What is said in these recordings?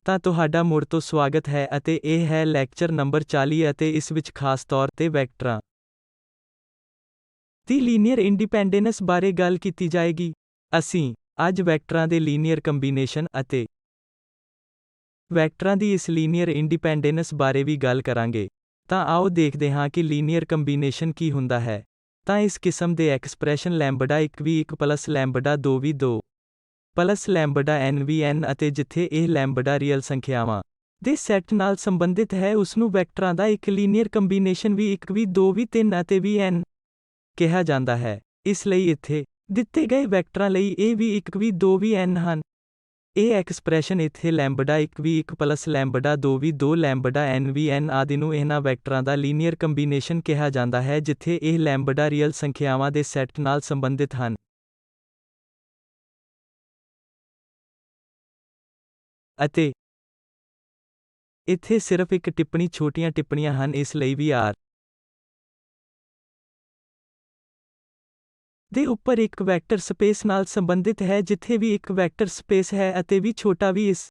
ਤਾਂ ਤੁਹਾਡਾ ਮੁੜ ਤੋਂ ਸਵਾਗਤ ਹੈ ਅਤੇ ਇਹ ਹੈ ਲੈਕਚਰ ਨੰਬਰ 40 ਅਤੇ ਇਸ ਵਿੱਚ ਖਾਸ ਤੌਰ ਤੇ ਵੈਕਟਰਾਂ ਦੀ ਲੀਨੀਅਰ ਇੰਡੀਪੈਂਡੈਂਸ ਬਾਰੇ ਗੱਲ ਕੀਤੀ ਜਾਏਗੀ। ਅਸੀਂ ਅੱਜ ਵੈਕਟਰਾਂ ਦੇ ਲੀਨੀਅਰ ਕੰਬੀਨੇਸ਼ਨ ਅਤੇ ਵੈਕਟਰਾਂ ਦੀ ਇਸ ਲੀਨੀਅਰ ਇੰਡੀਪੈਂਡੈਂਸ ਬਾਰੇ ਵੀ ਗੱਲ ਕਰਾਂਗੇ। ਤਾਂ ਆਓ ਦੇਖਦੇ ਹਾਂ ਕਿ ਲੀਨੀਅਰ ਕੰਬੀਨੇਸ਼ਨ ਕੀ ਹੁੰਦਾ ਹੈ। ਤਾਂ ਇਸ ਕਿਸਮ ਦੇ ਐਕਸਪ੍ਰੈਸ਼ਨ ਲੈਂਬਡਾ 1 ਵੀ 1 ਪਲੱਸ ਲੈਂਬਡਾ 2 ਵੀ 2 ਪਲੱਸ ਲੈਂਬਡਾ n ਵੀ n ਅਤੇ ਜਿੱਥੇ ਇਹ ਲੈਂਬਡਾ ਰੀਅਲ ਸੰਖਿਆਵਾਂ ਦੇ ਸੈੱਟ ਨਾਲ ਸੰਬੰਧਿਤ ਹੈ ਉਸਨੂੰ ਵੈਕਟਰਾਂ ਦਾ ਇੱਕ ਲੀਨੀਅਰ ਕੰਬੀਨੇਸ਼ਨ ਵੀ 1 ਵੀ 2 ਵੀ 3 ਅਤੇ ਵੀ n ਕਿਹਾ ਜਾਂਦਾ ਹੈ। ਇਸ ਲਈ ਇੱਥੇ ਦਿੱਤੇ ਗਏ ਵੈਕਟਰਾਂ ਲਈ ਇਹ ਵੀ 1 ਵੀ 2 ਵੀ n ਹਨ। ਇਹ ਐਕਸਪ੍ਰੈਸ਼ਨ ਇੱਥੇ ਲੈਂਬਡਾ 1 ਵੀ 1 ਪਲੱਸ ਲੈਂਬਡਾ 2 ਵੀ 2 ਲੈਂਬਡਾ n ਵੀ n ਆਦਿ ਨੂੰ ਇਹਨਾਂ ਵੈਕਟਰਾਂ ਦਾ ਲੀਨੀਅਰ ਕੰਬੀਨੇਸ਼ਨ ਕਿਹਾ ਜਾਂਦਾ ਹੈ ਜਿੱਥੇ ਇਹ ਲੈਂਬਡਾ ਰੀਅਲ ਸੰਖਿਆਵਾਂ ਦੇ ਸੈੱਟ ਨਾਲ ਸੰਬੰਧਿਤ ਹਨ। ਅਤੇ ਇੱਥੇ ਸਿਰਫ ਇੱਕ ਟਿੱਪਣੀ ਛੋਟੀਆਂ ਟਿੱਪਣੀਆਂ ਹਨ ਇਸ ਲਈ ਵੀ R ਦੇ ਉੱਪਰ ਇੱਕ ਵੈਕਟਰ ਸਪੇਸ ਨਾਲ ਸੰਬੰਧਿਤ ਹੈ ਜਿੱਥੇ ਵੀ ਇੱਕ ਵੈਕਟਰ ਸਪੇਸ ਹੈ ਅਤੇ ਵੀ ਛੋਟਾ ਵੀ ਇਸ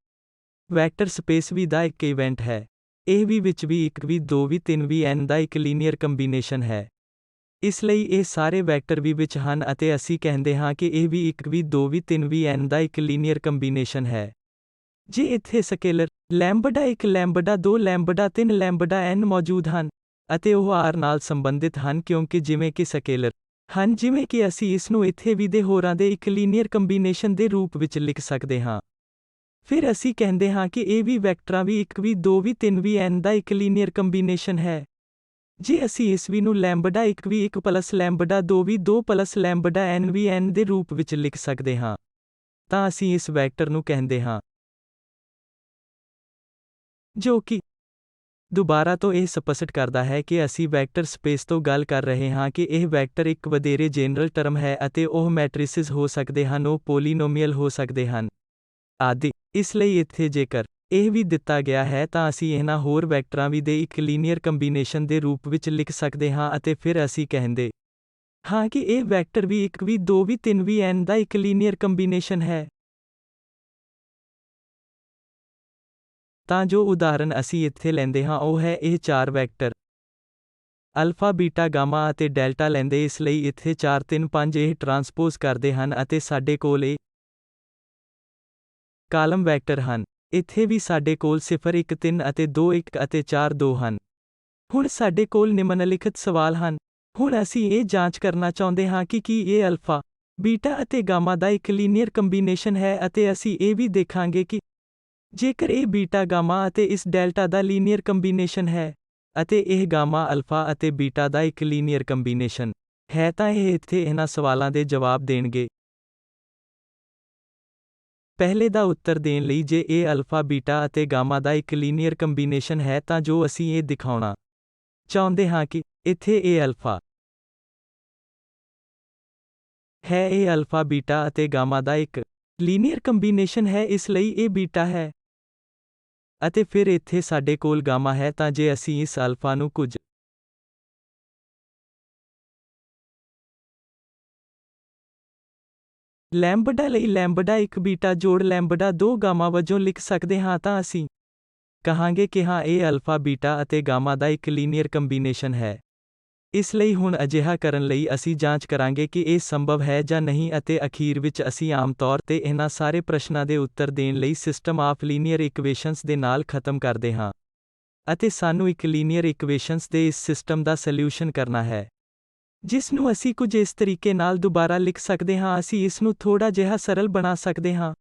ਵੈਕਟਰ ਸਪੇਸ ਵੀ ਦਾ ਇੱਕ ਇਵੈਂਟ ਹੈ। ਇਹ ਵੀ ਵਿੱਚ ਵੀ 1 ਵੀ 2 ਵੀ 3 ਵੀ n ਦਾ ਇੱਕ ਲੀਨੀਅਰ ਕੰਬੀਨੇਸ਼ਨ ਹੈ। ਇਸ ਲਈ ਇਹ ਸਾਰੇ ਵੈਕਟਰ ਵੀ ਵਿੱਚ ਹਨ ਅਤੇ ਅਸੀਂ ਕਹਿੰਦੇ ਹਾਂ ਕਿ ਇਹ ਵੀ 1 ਵੀ 2 ਵੀ 3 ਵੀ n ਦਾ ਇੱਕ ਲੀਨੀਅਰ ਕੰਬੀਨੇਸ਼ਨ ਹੈ। ਜੇ ਇੱਥੇ ਸਕੇਲਰ ਲੈਂਬਡਾ 1 ਲੈਂਬਡਾ 2 ਲੈਂਬਡਾ 3 ਲੈਂਬਡਾ n ਮੌਜੂਦ ਹਨ ਅਤੇ ਉਹ R ਨਾਲ ਸੰਬੰਧਿਤ ਹਨ ਕਿਉਂਕਿ ਜਿਵੇਂ ਕਿ ਸਕੇਲਰ ਹਨ ਜਿਵੇਂ ਕਿ ਅਸੀਂ ਇਸ ਨੂੰ ਇੱਥੇ ਵੀ ਦੇ ਹੋਰਾਂ ਦੇ ਇੱਕ ਲੀਨੀਅਰ ਕੰਬੀਨੇਸ਼ਨ ਦੇ ਰੂਪ ਵਿੱਚ ਲਿਖ ਸਕਦੇ ਹਾਂ। ਫਿਰ ਅਸੀਂ ਕਹਿੰਦੇ ਹਾਂ ਕਿ ਇਹ ਵੀ ਵੈਕਟਰਾਂ ਵੀ 1 ਵੀ 2 ਵੀ 3 ਵੀ n ਦਾ ਇੱਕ ਲੀਨੀਅਰ ਕੰਬੀਨੇਸ਼ਨ ਹੈ। ਜੇ ਅਸੀਂ ਇਸ ਵੀ ਨੂੰ ਲੈਂਬਡਾ 1 ਵੀ 1 ਪਲੱਸ ਲੈਂਬਡਾ 2 ਵੀ 2 ਪਲੱਸ ਲੈਂਬਡਾ n ਵੀ n ਦੇ ਰੂਪ ਵਿੱਚ ਲਿਖ ਸਕਦੇ ਹਾਂ ਤਾਂ ਅਸੀਂ ਇਸ ਵੈਕਟਰ ਨੂੰ ਕਹਿੰਦੇ ਹਾਂ ਜੋ ਕਿ ਦੁਬਾਰਾ ਤੋਂ ਇਹ ਸਪਸ਼ਟ ਕਰਦਾ ਹੈ ਕਿ ਅਸੀਂ ਵੈਕਟਰ ਸਪੇਸ ਤੋਂ ਗੱਲ ਕਰ ਰਹੇ ਹਾਂ ਕਿ ਇਹ ਵੈਕਟਰ ਇੱਕ ਵਧੇਰੇ ਜਨਰਲ ਟਰਮ ਹੈ ਅਤੇ ਉਹ ਮੈਟ੍ਰਿਸਿਸ ਹੋ ਸਕਦੇ ਹਨ ਉਹ ਪੋਲੀਨੋਮੀਅਲ ਹੋ ਸਕਦੇ ਹਨ ਆਦਿ। ਇਸ ਲਈ ਇੱਥੇ ਜੇਕਰ ਇਹ ਵੀ ਦਿੱਤਾ ਗਿਆ ਹੈ ਤਾਂ ਅਸੀਂ ਇਹਨਾਂ ਹੋਰ ਵੈਕਟਰਾਂ ਵੀ ਦੇ ਇੱਕ ਲੀਨੀਅਰ ਕੰਬੀਨੇਸ਼ਨ ਦੇ ਰੂਪ ਵਿੱਚ ਲਿਖ ਸਕਦੇ ਹਾਂ ਅਤੇ ਫਿਰ ਅਸੀਂ ਕਹਿੰਦੇ ਹਾਂ ਕਿ ਇਹ ਵੈਕਟਰ ਵੀ 1 ਵੀ 2 ਵੀ 3 ਵੀ n ਦਾ ਇੱਕ ਲੀਨੀਅਰ ਕੰਬੀਨੇਸ਼ਨ ਹੈ। ਤਾਂ ਜੋ ਉਦਾਹਰਨ ਅਸੀਂ ਇੱਥੇ ਲੈਂਦੇ ਹਾਂ ਉਹ ਹੈ ਇਹ 4 ਵੈਕਟਰ ਅਲਫਾ ਬੀਟਾ ਗਾਮਾ ਅਤੇ ਡੈਲਟਾ ਲੈਂਦੇ ਇਸ ਲਈ ਇੱਥੇ 4 3 5 ਇਹ ਟਰਾਂਸਪੋਜ਼ ਕਰਦੇ ਹਨ ਅਤੇ ਸਾਡੇ ਕੋਲ ਇਹ ਕਾਲਮ ਵੈਕਟਰ ਹਨ। ਇੱਥੇ ਵੀ ਸਾਡੇ ਕੋਲ 0 1 3 ਅਤੇ 2 1 ਅਤੇ 4 2 ਹਨ। ਹੁਣ ਸਾਡੇ ਕੋਲ ਨਿਮਨਲਿਖਤ ਸਵਾਲ ਹਨ। ਹੁਣ ਅਸੀਂ ਇਹ ਜਾਂਚ ਕਰਨਾ ਚਾਹੁੰਦੇ ਹਾਂ ਕਿ ਕੀ ਇਹ ਅਲਫਾ ਬੀਟਾ ਅਤੇ ਗਾਮਾ ਦਾ ਇੱਕ ਲੀਨੀਅਰ ਕੰਬੀਨੇਸ਼ਨ ਹੈ ਅਤੇ ਅਸੀਂ ਇਹ ਵੀ ਦੇਖਾਂਗੇ ਕਿ ਜੇਕਰ ਇਹ ਬੀਟਾ ਗਾਮਾ ਅਤੇ ਇਸ ਡੈਲਟਾ ਦਾ ਲੀਨੀਅਰ ਕੰਬੀਨੇਸ਼ਨ ਹੈ ਅਤੇ ਇਹ ਗਾਮਾ ਅਲਫਾ ਅਤੇ ਬੀਟਾ ਦਾ ਇੱਕ ਲੀਨੀਅਰ ਕੰਬੀਨੇਸ਼ਨ ਹੈ ਤਾਂ ਇਹ ਇੱਥੇ ਇਹਨਾਂ ਸਵਾਲਾਂ ਦੇ ਜਵਾਬ ਦੇਣਗੇ। ਪਹਿਲੇ ਦਾ ਉੱਤਰ ਦੇਣ ਲਈ ਜੇ ਇਹ ਅਲਫਾ ਬੀਟਾ ਅਤੇ ਗਾਮਾ ਦਾ ਇੱਕ ਲੀਨੀਅਰ ਕੰਬੀਨੇਸ਼ਨ ਹੈ ਤਾਂ ਜੋ ਅਸੀਂ ਇਹ ਦਿਖਾਉਣਾ ਚਾਹੁੰਦੇ ਹਾਂ ਕਿ ਇੱਥੇ ਇਹ ਅਲਫਾ ਹੈ ਇਹ ਅਲਫਾ ਬੀਟਾ ਅਤੇ ਗਾਮਾ ਦਾ ਇੱਕ ਲੀਨੀਅਰ ਕੰਬੀਨੇਸ਼ਨ ਹੈ ਇਸ ਲਈ ਇਹ ਬੀਟਾ ਹੈ ਅਤੇ ਫਿਰ ਇੱਥੇ ਸਾਡੇ ਕੋਲ ਗਾਮਾ ਹੈ ਤਾਂ ਜੇ ਅਸੀਂ ਇਸ ਅਲਫਾ ਨੂੰ ਕੁਝ ਲੈਂਬਡਾ ਲਈ ਲੈਂਬਡਾ 1 ਬੀਟਾ ਜੋੜ ਲੈਂਬਡਾ 2 ਗਾਮਾ ਵਜੋਂ ਲਿਖ ਸਕਦੇ ਹਾਂ ਤਾਂ ਅਸੀਂ ਕਹਾਂਗੇ ਕਿ ਹਾਂ ਇਹ ਅਲਫਾ ਬੀਟਾ ਅਤੇ ਗਾਮਾ ਦਾ ਇੱਕ ਲੀਨੀਅਰ ਕੰਬੀਨੇਸ਼ਨ ਹੈ। ਇਸ ਲਈ ਹੁਣ ਅਜਿਹਾ ਕਰਨ ਲਈ ਅਸੀਂ ਜਾਂਚ ਕਰਾਂਗੇ ਕਿ ਇਹ ਸੰਭਵ ਹੈ ਜਾਂ ਨਹੀਂ ਅਤੇ ਅਖੀਰ ਵਿੱਚ ਅਸੀਂ ਆਮ ਤੌਰ ਤੇ ਇਹਨਾਂ ਸਾਰੇ ਪ੍ਰਸ਼ਨਾਂ ਦੇ ਉੱਤਰ ਦੇਣ ਲਈ ਸਿਸਟਮ ਆਫ ਲੀਨੀਅਰ ਇਕੁਏਸ਼ਨਸ ਦੇ ਨਾਲ ਖਤਮ ਕਰਦੇ ਹਾਂ ਅਤੇ ਸਾਨੂੰ ਇੱਕ ਲੀਨੀਅਰ ਇਕੁਏਸ਼ਨਸ ਦੇ ਇਸ ਸਿਸਟਮ ਦਾ ਸੋਲਿਊਸ਼ਨ ਕਰਨਾ ਹੈ ਜਿਸ ਨੂੰ ਅਸੀਂ ਕੁਝ ਇਸ ਤਰੀਕੇ ਨਾਲ ਦੁਬਾਰਾ ਲਿਖ ਸਕਦੇ ਹਾਂ। ਅਸੀਂ ਇਸ ਨੂੰ ਥੋੜਾ ਜਿਹਾ ਸਰਲ ਬਣਾ ਸਕਦੇ ਹਾਂ।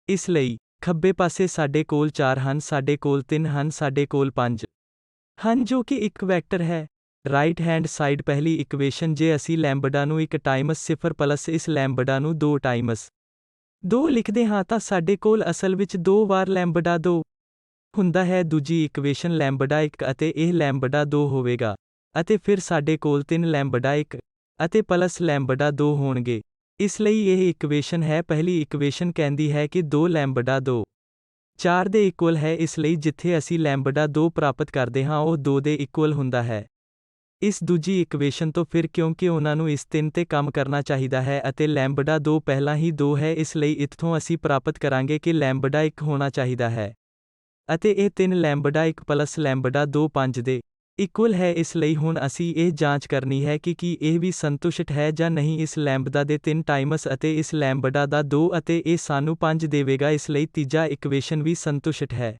ਇਸ ਲਈ ਖੱਬੇ ਪਾਸੇ ਸਾਡੇ ਕੋਲ 4 ਹਨ ਸਾਡੇ ਕੋਲ 3 ਹਨ ਸਾਡੇ ਕੋਲ 5 ਹਨ ਜੋ ਕਿ ਇੱਕ ਵੈਕਟਰ ਹੈ। ਰਾਈਟ ਹੈਂਡ ਸਾਈਡ ਪਹਿਲੀ ਇਕੁਏਸ਼ਨ ਜੇ ਅਸੀਂ ਲੈਂਬਡਾ ਨੂੰ 1 ਟਾਈਮਸ 0 ਪਲੱਸ ਇਸ ਲੈਂਬਡਾ ਨੂੰ 2 ਟਾਈਮਸ 2 ਲਿਖਦੇ ਹਾਂ ਤਾਂ ਸਾਡੇ ਕੋਲ ਅਸਲ ਵਿੱਚ 2 ਵਾਰ ਲੈਂਬਡਾ 2 ਹੁੰਦਾ ਹੈ। ਦੂਜੀ ਇਕੁਏਸ਼ਨ ਲੈਂਬਡਾ 1 ਅਤੇ ਇਹ ਲੈਂਬਡਾ 2 ਹੋਵੇਗਾ ਅਤੇ ਫਿਰ ਸਾਡੇ ਕੋਲ 3 ਲੈਂਬਡਾ 1 ਅਤੇ ਪਲੱਸ ਲੈਂਬਡਾ 2 ਹੋਣਗੇ। ਇਸ ਲਈ ਇਹ ਇਕੁਏਸ਼ਨ ਹੈ। ਪਹਿਲੀ ਇਕੁਏਸ਼ਨ ਕਹਿੰਦੀ ਹੈ ਕਿ 2 ਲੈਂਬਡਾ 2 4 ਦੇ ਇਕੁਅਲ ਹੈ ਇਸ ਲਈ ਜਿੱਥੇ ਅਸੀਂ ਲੈਂਬਡਾ 2 ਪ੍ਰਾਪਤ ਕਰਦੇ ਹਾਂ ਉਹ 2 ਦੇ ਇਕੁਅਲ ਹੁੰਦਾ ਹੈ। ਇਸ ਦੂਜੀ ਇਕੁਏਸ਼ਨ ਤੋਂ ਫਿਰ ਕਿਉਂਕਿ ਉਹਨਾਂ ਨੂੰ ਇਸ 3 ਤੇ ਕੰਮ ਕਰਨਾ ਚਾਹੀਦਾ ਹੈ ਅਤੇ ਲੈਂਬਡਾ 2 ਪਹਿਲਾਂ ਹੀ 2 ਹੈ ਇਸ ਲਈ ਇੱਥੋਂ ਅਸੀਂ ਪ੍ਰਾਪਤ ਕਰਾਂਗੇ ਕਿ ਲੈਂਬਡਾ 1 ਹੋਣਾ ਚਾਹੀਦਾ ਹੈ। ਅਤੇ ਇਹ 3 ਲੈਂਬਡਾ 1 ਪਲਸ ਲੈਂਬਡਾ 2 5 ਦੇ ਇਕੁਅਲ ਹੈ। ਇਸ ਲਈ ਹੁਣ ਅਸੀਂ ਇਹ ਜਾਂਚ ਕਰਨੀ ਹੈ ਕਿ ਕੀ ਇਹ ਵੀ ਸੰਤੁਸ਼ਟ ਹੈ ਜਾਂ ਨਹੀਂ। ਇਸ ਲੈਂਬਡਾ ਦੇ 3 ਟਾਈਮਸ ਅਤੇ ਇਸ ਲੈਂਬਡਾ ਦਾ 2 ਅਤੇ ਇਹ ਸਾਨੂੰ 5 ਦੇਵੇਗਾ। ਇਸ ਲਈ ਤੀਜਾ ਇਕੁਏਸ਼ਨ ਵੀ ਸੰਤੁਸ਼ਟ ਹੈ।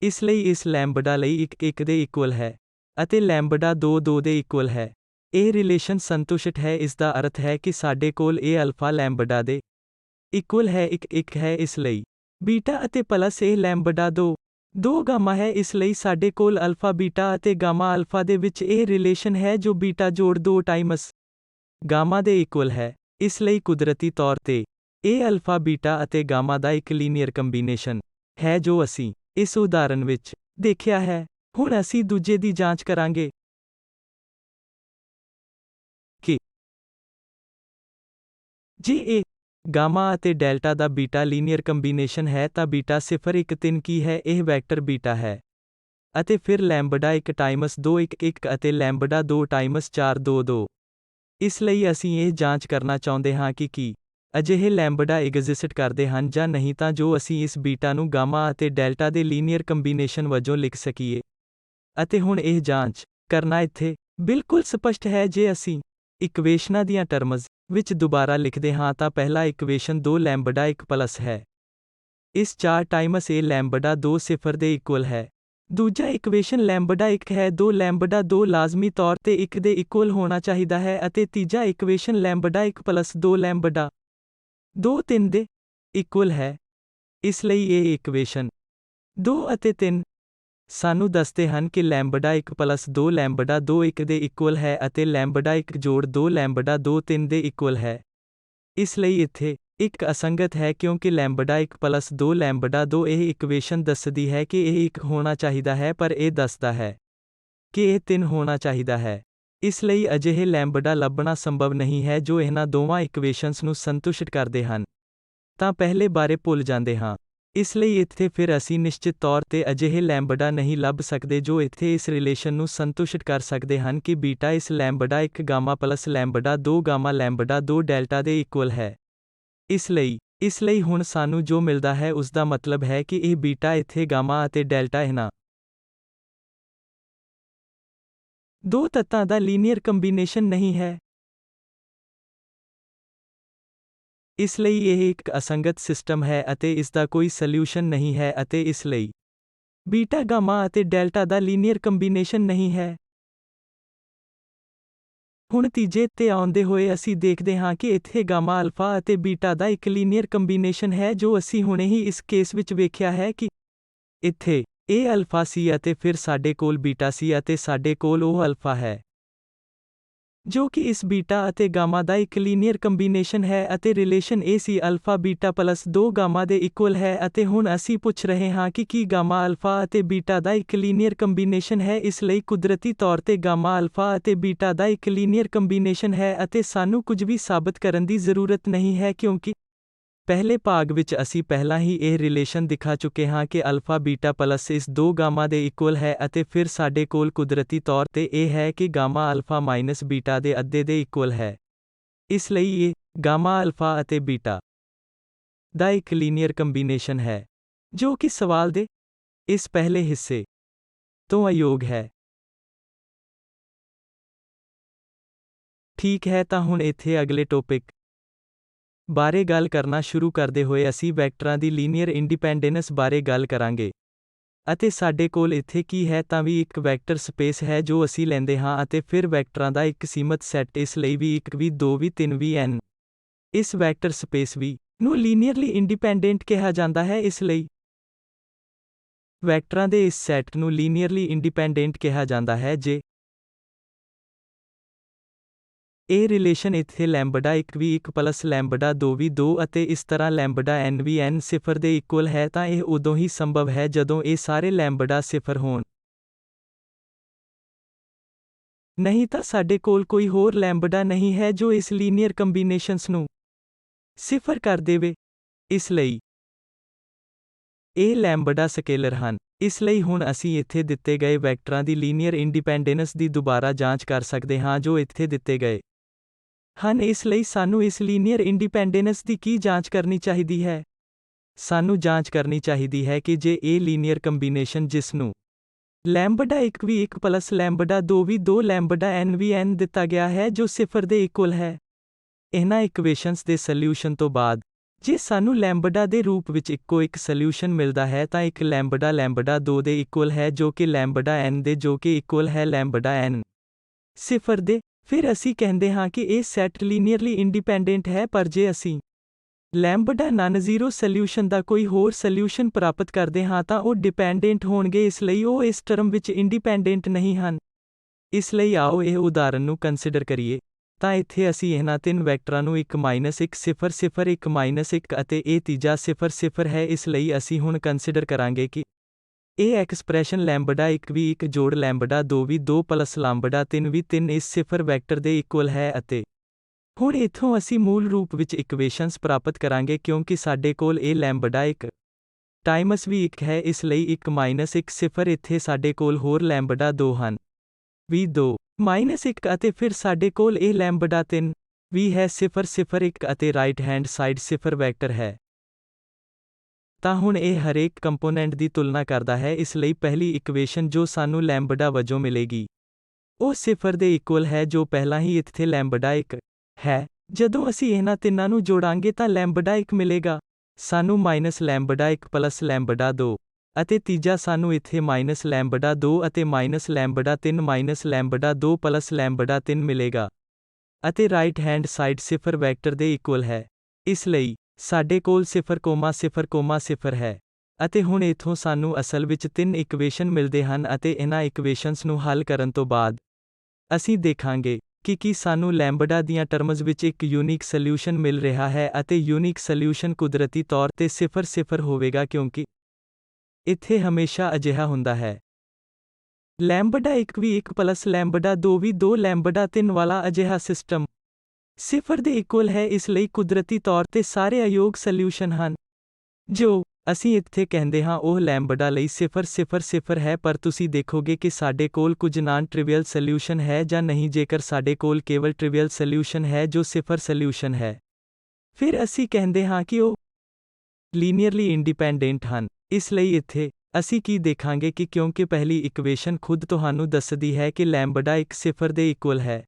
ਇਸ ਲਈ ਇਸ ਲੈਂਬਡਾ ਲਈ 1 1 ਦੇ ਇਕੁਅਲ ਹੈ ਅਤੇ ਲੈਂਬਡਾ 2 2 ਦੇ ਇਕੁਅਲ ਹੈ। ਇਹ ਰਿਲੇਸ਼ਨ ਸੰਤੁਸ਼ਟ ਹੈ। ਇਸ ਦਾ ਅਰਥ ਹੈ ਕਿ ਸਾਡੇ ਕੋਲ ਇਹ ਅਲਫਾ ਲੈਂਬਡਾ ਦੇ ਇਕੁਅਲ ਹੈ 1 1 ਹੈ। ਇਸ ਲਈ ਬੀਟਾ ਅਤੇ ਪਲਸ ਇਹ ਲੈਂਬਡਾ 2 2 ਗਾਮਾ ਹੈ। ਇਸ ਲਈ ਸਾਡੇ ਕੋਲ ਅਲਫਾ ਬੀਟਾ ਅਤੇ ਗਾਮਾ ਅਲਫਾ ਦੇ ਵਿੱਚ ਇਹ ਰਿਲੇਸ਼ਨ ਹੈ ਜੋ ਬੀਟਾ ਜੋੜ 2 ਟਾਈਮਸ ਗਾਮਾ ਦੇ ਇਕੁਅਲ ਹੈ। ਇਸ ਲਈ ਕੁਦਰਤੀ ਤੌਰ ਤੇ ਇਹ ਅਲਫਾ ਬੀਟਾ ਅਤੇ ਗਾਮਾ ਦਾ ਇੱਕ ਲੀਨੀਅਰ ਕੰਬੀਨੇਸ਼ਨ ਹੈ ਜੋ ਅਸੀਂ ਇਸ ਉਦਾਹਰਨ ਵਿੱਚ ਦੇਖਿਆ ਹੈ। ਹੁਣ ਅਸੀਂ ਦੂਜੇ ਦੀ ਜਾਂਚ ਕਰਾਂਗੇ ਕਿ ਜੇ ਇਹ ਗਾਮਾ ਅਤੇ ਡੈਲਟਾ ਦਾ ਬੀਟਾ ਲੀਨੀਅਰ ਕੰਬੀਨੇਸ਼ਨ ਹੈ ਤਾਂ ਬੀਟਾ 0 1 3 ਕੀ ਹੈ। ਇਹ ਵੈਕਟਰ ਬੀਟਾ ਹੈ ਅਤੇ ਫਿਰ ਲੈਂਬਡਾ 1 ਟਾਈਮਸ 2 1 1 ਅਤੇ ਲੈਂਬਡਾ 2 ਟਾਈਮਸ 4 2 2। ਇਸ ਲਈ ਅਸੀਂ ਇਹ ਜਾਂਚ ਕਰਨਾ ਚਾਹੁੰਦੇ ਹਾਂ ਕਿ ਕੀ ਅਜਿਹੇ ਲੈਂਬਡਾ ਐਗਜ਼ਿਸਟ ਕਰਦੇ ਹਨ ਜਾਂ ਨਹੀਂ ਤਾਂ ਜੋ ਅਸੀਂ ਇਸ ਬੀਟਾ ਨੂੰ ਗਾਮਾ ਅਤੇ ਡੈਲਟਾ ਦੇ ਲੀਨੀਅਰ ਕੰਬੀਨੇਸ਼ਨ ਵਜੋਂ ਲਿਖ ਸਕੀਏ। ਅਤੇ ਹੁਣ ਇਹ ਜਾਂਚ ਕਰਨਾ ਇੱਥੇ ਬਿਲਕੁਲ ਸਪਸ਼ਟ ਹੈ। ਜੇ ਅਸੀਂ ਇਕੁਏਸ਼ਨਾਂ ਦੀਆਂ ਟਰਮਜ਼ ਵਿੱਚ ਦੁਬਾਰਾ ਲਿਖਦੇ ਹਾਂ ਤਾਂ ਪਹਿਲਾ ਇਕੁਏਸ਼ਨ 2 ਲੈਂਬਡਾ 1 ਪਲਸ ਹੈ ਇਸ 4 ਟਾਈਮਸ ਇਹ ਲੈਂਬਡਾ 2 0 ਦੇ ਇਕੁਅਲ ਹੈ। ਦੂਜਾ ਇਕੁਏਸ਼ਨ ਲੈਂਬਡਾ 1 ਹੈ 2 ਲੈਂਬਡਾ 2 ਲਾਜ਼ਮੀ ਤੌਰ ਤੇ 1 ਦੇ ਇਕੁਅਲ ਹੋਣਾ ਚਾਹੀਦਾ ਹੈ ਅਤੇ ਤੀਜਾ ਇਕੁਏਸ਼ਨ ਲੈਂਬਡਾ 1 ਪਲਸ 2 ਲੈਂਬਡਾ 2 3 ਦੇ ਇਕੁਅਲ ਹੈ। ਇਸ ਲਈ ਇਹ ਇਕੁਏਸ਼ਨ 2 ਅਤੇ 3 ਸਾਨੂੰ ਦੱਸਦੇ ਹਨ ਕਿ ਲੈਂਬਡਾ 1 ਪਲਸ 2 ਲੈਂਬਡਾ 2 1 ਦੇ ਇਕੁਅਲ ਹੈ ਅਤੇ ਲੈਂਬਡਾ 1 ਜੋੜ 2 ਲੈਂਬਡਾ 2 3 ਦੇ ਇਕੁਅਲ ਹੈ। ਇਸ ਲਈ ਇੱਥੇ ਇੱਕ ਅਸੰਗਤ ਹੈ ਕਿਉਂਕਿ ਲੈਂਬਡਾ 1 ਪਲਸ 2 ਲੈਂਬਡਾ 2 ਇਹ ਇਕੁਏਸ਼ਨ ਦੱਸਦੀ ਹੈ ਕਿ ਇਹ 1 ਹੋਣਾ ਚਾਹੀਦਾ ਹੈ ਪਰ ਇਹ ਦੱਸਦਾ ਹੈ ਕਿ ਇਹ 3 ਹੋਣਾ ਚਾਹੀਦਾ ਹੈ। ਇਸ ਲਈ ਅਜਿਹੇ ਲੈਂਬਡਾ ਲੱਭਣਾ ਸੰਭਵ ਨਹੀਂ ਹੈ ਜੋ ਇਹਨਾਂ ਦੋਵਾਂ ਇਕੁਏਸ਼ਨਸ ਨੂੰ ਸੰਤੁਸ਼ਟ ਕਰਦੇ ਹਨ। ਤਾਂ ਪਹਿਲੇ ਬਾਰੇ ਭੁੱਲ ਜਾਂਦੇ ਹਾਂ। ਇਸ ਲਈ ਇੱਥੇ ਫਿਰ ਅਸੀਂ ਨਿਸ਼ਚਿਤ ਤੌਰ ਤੇ ਅਜਿਹੇ ਲੈਂਬਡਾ ਨਹੀਂ ਲੱਭ ਸਕਦੇ ਜੋ ਇੱਥੇ ਇਸ ਰਿਲੇਸ਼ਨ ਨੂੰ ਸੰਤੁਸ਼ਟ ਕਰ ਸਕਦੇ ਹਨ ਕਿ ਬੀਟਾ ਇਸ ਲੈਂਬਡਾ 1 ਗਾਮਾ ਪਲਸ ਲੈਂਬਡਾ 2 ਗਾਮਾ ਲੈਂਬਡਾ 2 ਡੈਲਟਾ ਦੇ ਇਕੁਅਲ ਹੈ। ਇਸ ਲਈ ਹੁਣ ਸਾਨੂੰ ਜੋ ਮਿਲਦਾ ਹੈ ਉਸ ਦਾ ਮਤਲਬ ਹੈ ਕਿ ਇਹ ਬੀਟਾ ਇੱਥੇ ਗਾਮਾ ਅਤੇ ਡੈਲਟਾ ਇਹਨਾਂ ਦੋ ਤੱਤਾਂ ਦਾ ਲੀਨੀਅਰ ਕੰਬੀਨੇਸ਼ਨ ਨਹੀਂ ਹੈ। ਇਸ ਲਈ ਇਹ ਇੱਕ ਅਸੰਗਤ ਸਿਸਟਮ ਹੈ ਅਤੇ ਇਸ ਦਾ ਕੋਈ ਸੋਲਿਊਸ਼ਨ ਨਹੀਂ ਹੈ ਅਤੇ ਇਸ ਲਈ ਬੀਟਾ ਗਾਮਾ ਅਤੇ ਡੈਲਟਾ ਦਾ ਲੀਨੀਅਰ ਕੰਬੀਨੇਸ਼ਨ ਨਹੀਂ ਹੈ। ਹੁਣ ਤੀਜੇ ਤੇ ਆਉਂਦੇ ਹੋਏ ਅਸੀਂ ਦੇਖਦੇ ਹਾਂ ਕਿ ਇੱਥੇ ਗਾਮਾ ਅਲਫਾ ਅਤੇ ਬੀਟਾ ਦਾ ਇੱਕ ਲੀਨੀਅਰ ਕੰਬੀਨੇਸ਼ਨ ਹੈ ਜੋ ਅਸੀਂ ਹੁਣੇ ਹੀ ਇਸ ਕੇਸ ਵਿੱਚ ਵੇਖਿਆ ਹੈ ਕਿ ਇੱਥੇ ਇਹ ਅਲਫਾ ਸੀ ਅਤੇ ਫਿਰ ਸਾਡੇ ਕੋਲ ਬੀਟਾ ਸੀ ਅਤੇ ਸਾਡੇ ਕੋਲ ਉਹ ਅਲਫਾ ਹੈ ਜੋ ਕਿ ਇਸ ਬੀਟਾ ਅਤੇ ਗਾਮਾ ਦਾ ਇੱਕ ਲੀਨੀਅਰ ਕੰਬੀਨੇਸ਼ਨ ਹੈ ਅਤੇ ਰਿਲੇਸ਼ਨ ਇਹ ਸੀ ਅਲਫਾ ਬੀਟਾ ਪਲਸ 2 ਗਾਮਾ ਦੇ ਇਕੁਅਲ ਹੈ ਅਤੇ ਹੁਣ ਅਸੀਂ ਪੁੱਛ ਰਹੇ ਹਾਂ ਕਿ ਕੀ ਗਾਮਾ ਅਲਫਾ ਅਤੇ ਬੀਟਾ ਦਾ ਇੱਕ ਲੀਨੀਅਰ ਕੰਬੀਨੇਸ਼ਨ ਹੈ। ਇਸ ਲਈ ਕੁਦਰਤੀ ਤੌਰ ਤੇ ਗਾਮਾ ਅਲਫਾ ਅਤੇ ਬੀਟਾ ਦਾ ਇੱਕ ਲੀਨੀਅਰ ਕੰਬੀਨੇਸ਼ਨ ਹੈ ਅਤੇ ਸਾਨੂੰ ਕੁਝ ਵੀ ਸਾਬਤ ਕਰਨ ਦੀ ਜ਼ਰੂਰਤ ਨਹੀਂ ਹੈ ਕਿਉਂਕਿ ਪਹਿਲੇ ਭਾਗ ਵਿੱਚ ਅਸੀਂ ਪਹਿਲਾਂ ਹੀ ਇਹ ਰਿਲੇਸ਼ਨ ਦਿਖਾ ਚੁੱਕੇ ਹਾਂ ਕਿ ਅਲਫਾ ਬੀਟਾ ਪਲਸ ਇਸ 2 ਗਾਮਾ ਦੇ ਇਕੁਅਲ ਹੈ ਅਤੇ ਫਿਰ ਸਾਡੇ ਕੋਲ ਕੁਦਰਤੀ ਤੌਰ ਤੇ ਇਹ ਹੈ ਕਿ ਗਾਮਾ ਅਲਫਾ ਮਾਈਨਸ ਬੀਟਾ ਦੇ ਅੱਧੇ ਦੇ ਇਕੁਅਲ ਹੈ। ਇਸ ਲਈ ਇਹ ਗਾਮਾ ਅਲਫਾ ਅਤੇ ਬੀਟਾ ਦਾ ਇੱਕ ਲੀਨੀਅਰ ਕੰਬੀਨੇਸ਼ਨ ਹੈ ਜੋ ਕਿ ਸਵਾਲ ਦੇ ਇਸ ਪਹਿਲੇ ਹਿੱਸੇ ਤੋਂ ਅਯੋਗ ਹੈ। ਠੀਕ ਹੈ, ਤਾਂ ਹੁਣ ਇੱਥੇ ਅਗਲੇ ਟੌਪਿਕ ਬਾਰੇ ਗੱਲ ਕਰਨਾ ਸ਼ੁਰੂ ਕਰਦੇ ਹੋਏ ਅਸੀਂ ਵੈਕਟਰਾਂ ਦੀ ਲੀਨੀਅਰ ਇੰਡੀਪੈਂਡੈਂਸ ਬਾਰੇ ਗੱਲ ਕਰਾਂਗੇ। ਅਤੇ ਸਾਡੇ ਕੋਲ ਇੱਥੇ ਕੀ ਹੈ ਤਾਂ ਵੀ ਇੱਕ ਵੈਕਟਰ ਸਪੇਸ ਹੈ ਜੋ ਅਸੀਂ ਲੈਂਦੇ ਹਾਂ ਅਤੇ ਫਿਰ ਵੈਕਟਰਾਂ ਦਾ ਇੱਕ ਸੀਮਤ ਸੈੱਟ ਇਸ ਲਈ ਵੀ 1 ਵੀ 2 ਵੀ 3 ਵੀ n। ਇਸ ਵੈਕਟਰ ਸਪੇਸ ਵੀ ਨੂੰ ਲੀਨੀਅਰਲੀ ਇੰਡੀਪੈਂਡੈਂਟ ਕਿਹਾ ਜਾਂਦਾ ਹੈ। ਇਸ ਲਈ ਵੈਕਟਰਾਂ ਦੇ ਇਸ ਸੈੱਟ ਨੂੰ ਲੀਨੀਅਰਲੀ ਇੰਡੀਪੈਂਡੈਂਟ ਕਿਹਾ ਜਾਂਦਾ ਹੈ ਜੇ ਇਹ ਰਿਲੇਸ਼ਨ ਇੱਥੇ ਲੈਂਬਡਾ 1 ਵੀ 1 ਪਲਸ ਲੈਂਬਡਾ 2 ਵੀ 2 ਅਤੇ ਇਸ ਤਰ੍ਹਾਂ ਲੈਂਬਡਾ n ਵੀ n 0 ਦੇ ਇਕੁਅਲ ਹੈ ਤਾਂ ਇਹ ਉਦੋਂ ਹੀ ਸੰਭਵ ਹੈ ਜਦੋਂ ਇਹ ਸਾਰੇ ਲੈਂਬਡਾ 0 ਹੋਣ। ਨਹੀਂ ਤਾਂ ਸਾਡੇ ਕੋਲ ਕੋਈ ਹੋਰ ਲੈਂਬਡਾ ਨਹੀਂ ਹੈ ਜੋ ਇਸ ਲੀਨੀਅਰ ਕੰਬੀਨੇਸ਼ਨਸ ਨੂੰ 0 ਕਰ ਦੇਵੇ। ਇਸ ਲਈ ਇਹ ਲੈਂਬਡਾ ਸਕੇਲਰ ਹਨ। ਇਸ ਲਈ ਹੁਣ ਅਸੀਂ ਇੱਥੇ ਦਿੱਤੇ ਗਏ ਵੈਕਟਰਾਂ ਦੀ ਲੀਨੀਅਰ ਇੰਡੀਪੈਂਡੈਂਸ ਦੀ ਦੁਬਾਰਾ ਜਾਂਚ ਕਰ ਸਕਦੇ ਹਾਂ ਜੋ ਇੱਥੇ ਦਿੱਤੇ ਗਏ ਹਨ। ਇਸ ਲਈ ਸਾਨੂੰ ਇਸ ਲੀਨੀਅਰ ਇੰਡੀਪੈਂਡੈਂਸ ਦੀ ਕੀ ਜਾਂਚ ਕਰਨੀ ਚਾਹੀਦੀ ਹੈ। ਸਾਨੂੰ ਜਾਂਚ ਕਰਨੀ ਚਾਹੀਦੀ ਹੈ ਕਿ ਜੇ ਇਹ ਲੀਨੀਅਰ ਕੰਬੀਨੇਸ਼ਨ ਜਿਸ ਨੂੰ ਲੈਂਬਡਾ 1 ਵੀ 1 ਪਲੱਸ ਲੈਂਬਡਾ 2 ਵੀ 2 ਲੈਂਬਡਾ n ਵੀ n ਦਿੱਤਾ ਗਿਆ ਹੈ ਜੋ 0 ਦੇ ਇਕੁਅਲ ਹੈ। ਇਹਨਾਂ ਇਕੁਏਸ਼ਨਸ ਦੇ ਸੋਲਿਊਸ਼ਨ ਤੋਂ ਬਾਅਦ ਜੇ ਸਾਨੂੰ ਲੈਂਬਡਾ ਦੇ ਰੂਪ ਵਿੱਚ ਇੱਕੋ ਇੱਕ ਸੋਲਿਊਸ਼ਨ ਮਿਲਦਾ ਹੈ ਤਾਂ ਇੱਕ ਲੈਂਬਡਾ ਲੈਂਬਡਾ 2 ਦੇ ਇਕੁਅਲ ਹੈ ਜੋ ਕਿ ਲੈਂਬਡਾ n ਦੇ ਜੋ ਕਿ ਇਕੁਅਲ ਹੈ ਲੈਂਬਡਾ n 0 ਦੇ। ਫਿਰ ਅਸੀਂ ਕਹਿੰਦੇ ਹਾਂ ਕਿ ਇਹ ਸੈੱਟ ਲੀਨੀਅਰਲੀ ਇੰਡੀਪੈਂਡੈਂਟ ਹੈ ਪਰ ਜੇ ਅਸੀਂ ਲੈਂਬਡਾ ਨਾਨ-ਜ਼ੀਰੋ ਸੋਲਿਊਸ਼ਨ ਦਾ ਕੋਈ ਹੋਰ ਸੋਲਿਊਸ਼ਨ ਪ੍ਰਾਪਤ ਕਰਦੇ ਹਾਂ ਤਾਂ ਉਹ ਡਿਪੈਂਡੈਂਟ ਹੋਣਗੇ ਇਸ ਲਈ ਉਹ ਇਸ ਟਰਮ ਵਿੱਚ ਇੰਡੀਪੈਂਡੈਂਟ ਨਹੀਂ ਹਨ। ਇਸ ਲਈ ਆਓ ਇਹ ਉਦਾਹਰਨ ਨੂੰ ਕੰਸੀਡਰ ਕਰੀਏ। ਤਾਂ ਇੱਥੇ ਅਸੀਂ ਇਹਨਾਂ ਤਿੰਨ ਵੈਕਟਰਾਂ ਨੂੰ 1 -1 0 0 1 -1 ਅਤੇ ਇਹ ਤੀਜਾ 0 0 ਹੈ। ਇਸ ਲਈ ਅਸੀਂ ਹੁਣ ਕੰਸੀਡਰ ਕਰਾਂਗੇ ਕਿ ਇਹ ਐਕਸਪ੍ਰੈਸ਼ਨ ਲੈਂਬਡਾ 1 ਵੀ 1 ਜੋੜ ਲੈਂਬਡਾ 2 ਵੀ 2 ਪਲੱਸ ਲੈਂਬਡਾ 3 ਵੀ 3 ਇਸ 0 ਵੈਕਟਰ ਦੇ ਇਕੁਅਲ ਹੈ ਅਤੇ ਹੁਣ ਇੱਥੋਂ ਅਸੀਂ ਮੂਲ ਰੂਪ ਵਿੱਚ ਇਕੁਏਸ਼ਨਸ ਪ੍ਰਾਪਤ ਕਰਾਂਗੇ ਕਿਉਂਕਿ ਸਾਡੇ ਕੋਲ ਇਹ ਲੈਂਬਡਾ 1 ਟਾਈਮਸ ਵੀ 1 ਹੈ ਇਸ ਲਈ 1 -1 0 ਇੱਥੇ ਸਾਡੇ ਕੋਲ ਹੋਰ ਲੈਂਬਡਾ 2 ਹਨ ਵੀ 2 -1 ਅਤੇ ਫਿਰ ਸਾਡੇ ਕੋਲ ਇਹ ਲੈਂਬਡਾ 3 ਵੀ ਹੈ 0 0 1 ਅਤੇ ਰਾਈਟ ਹੈਂਡ ਸਾਈਡ 0 ਵੈਕਟਰ ਹੈ। ਤਾਂ ਹੁਣ ਇਹ ਹਰੇਕ ਕੰਪੋਨੈਂਟ ਦੀ ਤੁਲਨਾ ਕਰਦਾ ਹੈ ਇਸ ਲਈ ਪਹਿਲੀ ਇਕੁਏਸ਼ਨ ਜੋ ਸਾਨੂੰ ਲੈਂਬਡਾ ਵਜੋਂ ਮਿਲੇਗੀ ਉਹ 0 ਦੇ ਇਕੁਅਲ ਹੈ ਜੋ ਪਹਿਲਾਂ ਹੀ ਇੱਥੇ ਲੈਂਬਡਾ 1 ਹੈ। ਜਦੋਂ ਅਸੀਂ ਇਹਨਾਂ ਤਿੰਨਾਂ ਨੂੰ ਜੋੜਾਂਗੇ ਤਾਂ ਲੈਂਬਡਾ 1 ਮਿਲੇਗਾ ਸਾਨੂੰ ਮਾਈਨਸ ਲੈਂਬਡਾ 1 ਪਲੱਸ ਲੈਂਬਡਾ 2 ਅਤੇ ਤੀਜਾ ਸਾਨੂੰ ਇੱਥੇ ਮਾਈਨਸ ਲੈਂਬਡਾ 2 ਅਤੇ ਮਾਈਨਸ ਲੈਂਬਡਾ 3 ਮਾਈਨਸ ਲੈਂਬਡਾ 2 ਪਲੱਸ ਲੈਂਬਡਾ 3 ਮਿਲੇਗਾ ਅਤੇ ਰਾਈਟ ਹੈਂਡ ਸਾਈਡ 0 ਵੈਕਟਰ ਦੇ ਇਕੁਅਲ ਹੈ। ਇਸ ਲਈ ਸਾਡੇ ਕੋਲ 0 0 ਹੈ ਅਤੇ ਹੁਣ ਇੱਥੋਂ ਸਾਨੂੰ ਅਸਲ ਵਿੱਚ ਤਿੰਨ ਇਕੁਏਸ਼ਨ ਮਿਲਦੇ ਹਨ ਅਤੇ ਇਹਨਾਂ ਇਕੁਏਸ਼ਨਸ ਨੂੰ ਹੱਲ ਕਰਨ ਤੋਂ ਬਾਅਦ ਅਸੀਂ ਦੇਖਾਂਗੇ ਕਿ ਕੀ ਸਾਨੂੰ ਲੈਂਬਡਾ ਦੀਆਂ ਟਰਮਜ਼ ਵਿੱਚ ਇੱਕ ਯੂਨੀਕ ਸੋਲਿਊਸ਼ਨ ਮਿਲ ਰਿਹਾ ਹੈ ਅਤੇ ਯੂਨੀਕ ਸੋਲਿਊਸ਼ਨ ਕੁਦਰਤੀ ਤੌਰ ਤੇ 0 0 ਹੋਵੇਗਾ ਕਿਉਂਕਿ ਇੱਥੇ ਹਮੇਸ਼ਾ ਅਜਿਹਾ ਹੁੰਦਾ ਹੈ। ਲੈਂਬਡਾ 1 ਵੀ 1 ਪਲੱਸ ਲੈਂਬਡਾ 2 ਵੀ 2 ਲੈਂਬਡਾ 3 ਵਾਲਾ ਅਜਿਹਾ ਸਿਸਟਮ 0 ਦੇ ਇਕੁਅਲ ਹੈ ਇਸ ਲਈ ਕੁਦਰਤੀ ਤੌਰ ਤੇ ਸਾਰੇ ਅਯੋਗ ਸੋਲਿਊਸ਼ਨ ਹਨ। ਜੋ ਅਸੀਂ ਇੱਥੇ ਕਹਿੰਦੇ ਹਾਂ ਉਹ ਲੈਂਬਡਾ ਲਈ 0 0 0 ਹੈ ਪਰ ਤੁਸੀਂ ਦੇਖੋਗੇ ਕਿ ਸਾਡੇ ਕੋਲ ਕੁਝ ਨਾਨ ਟ੍ਰਿਵੀਅਲ ਸੋਲਿਊਸ਼ਨ ਹੈ ਜਾਂ ਨਹੀਂ। ਜੇਕਰ ਸਾਡੇ ਕੋਲ ਕੇਵਲ ਟ੍ਰਿਵੀਅਲ ਸੋਲਿਊਸ਼ਨ ਹੈ ਜੋ 0 ਸੋਲਿਊਸ਼ਨ ਹੈ ਫਿਰ ਅਸੀਂ ਕਹਿੰਦੇ ਹਾਂ ਕਿ ਉਹ ਲੀਨੀਅਰਲੀ ਇੰਡੀਪੈਂਡੈਂਟ ਹਨ। ਇਸ ਲਈ ਇੱਥੇ ਅਸੀਂ ਕੀ ਦੇਖਾਂਗੇ ਕਿ ਕਿਉਂਕਿ ਪਹਿਲੀ ਇਕੁਏਸ਼ਨ ਖੁਦ ਤੁਹਾਨੂੰ ਦੱਸਦੀ ਹੈ ਕਿ ਲੈਂਬਡਾ 1 0 ਦੇ ਇਕੁਅਲ ਹੈ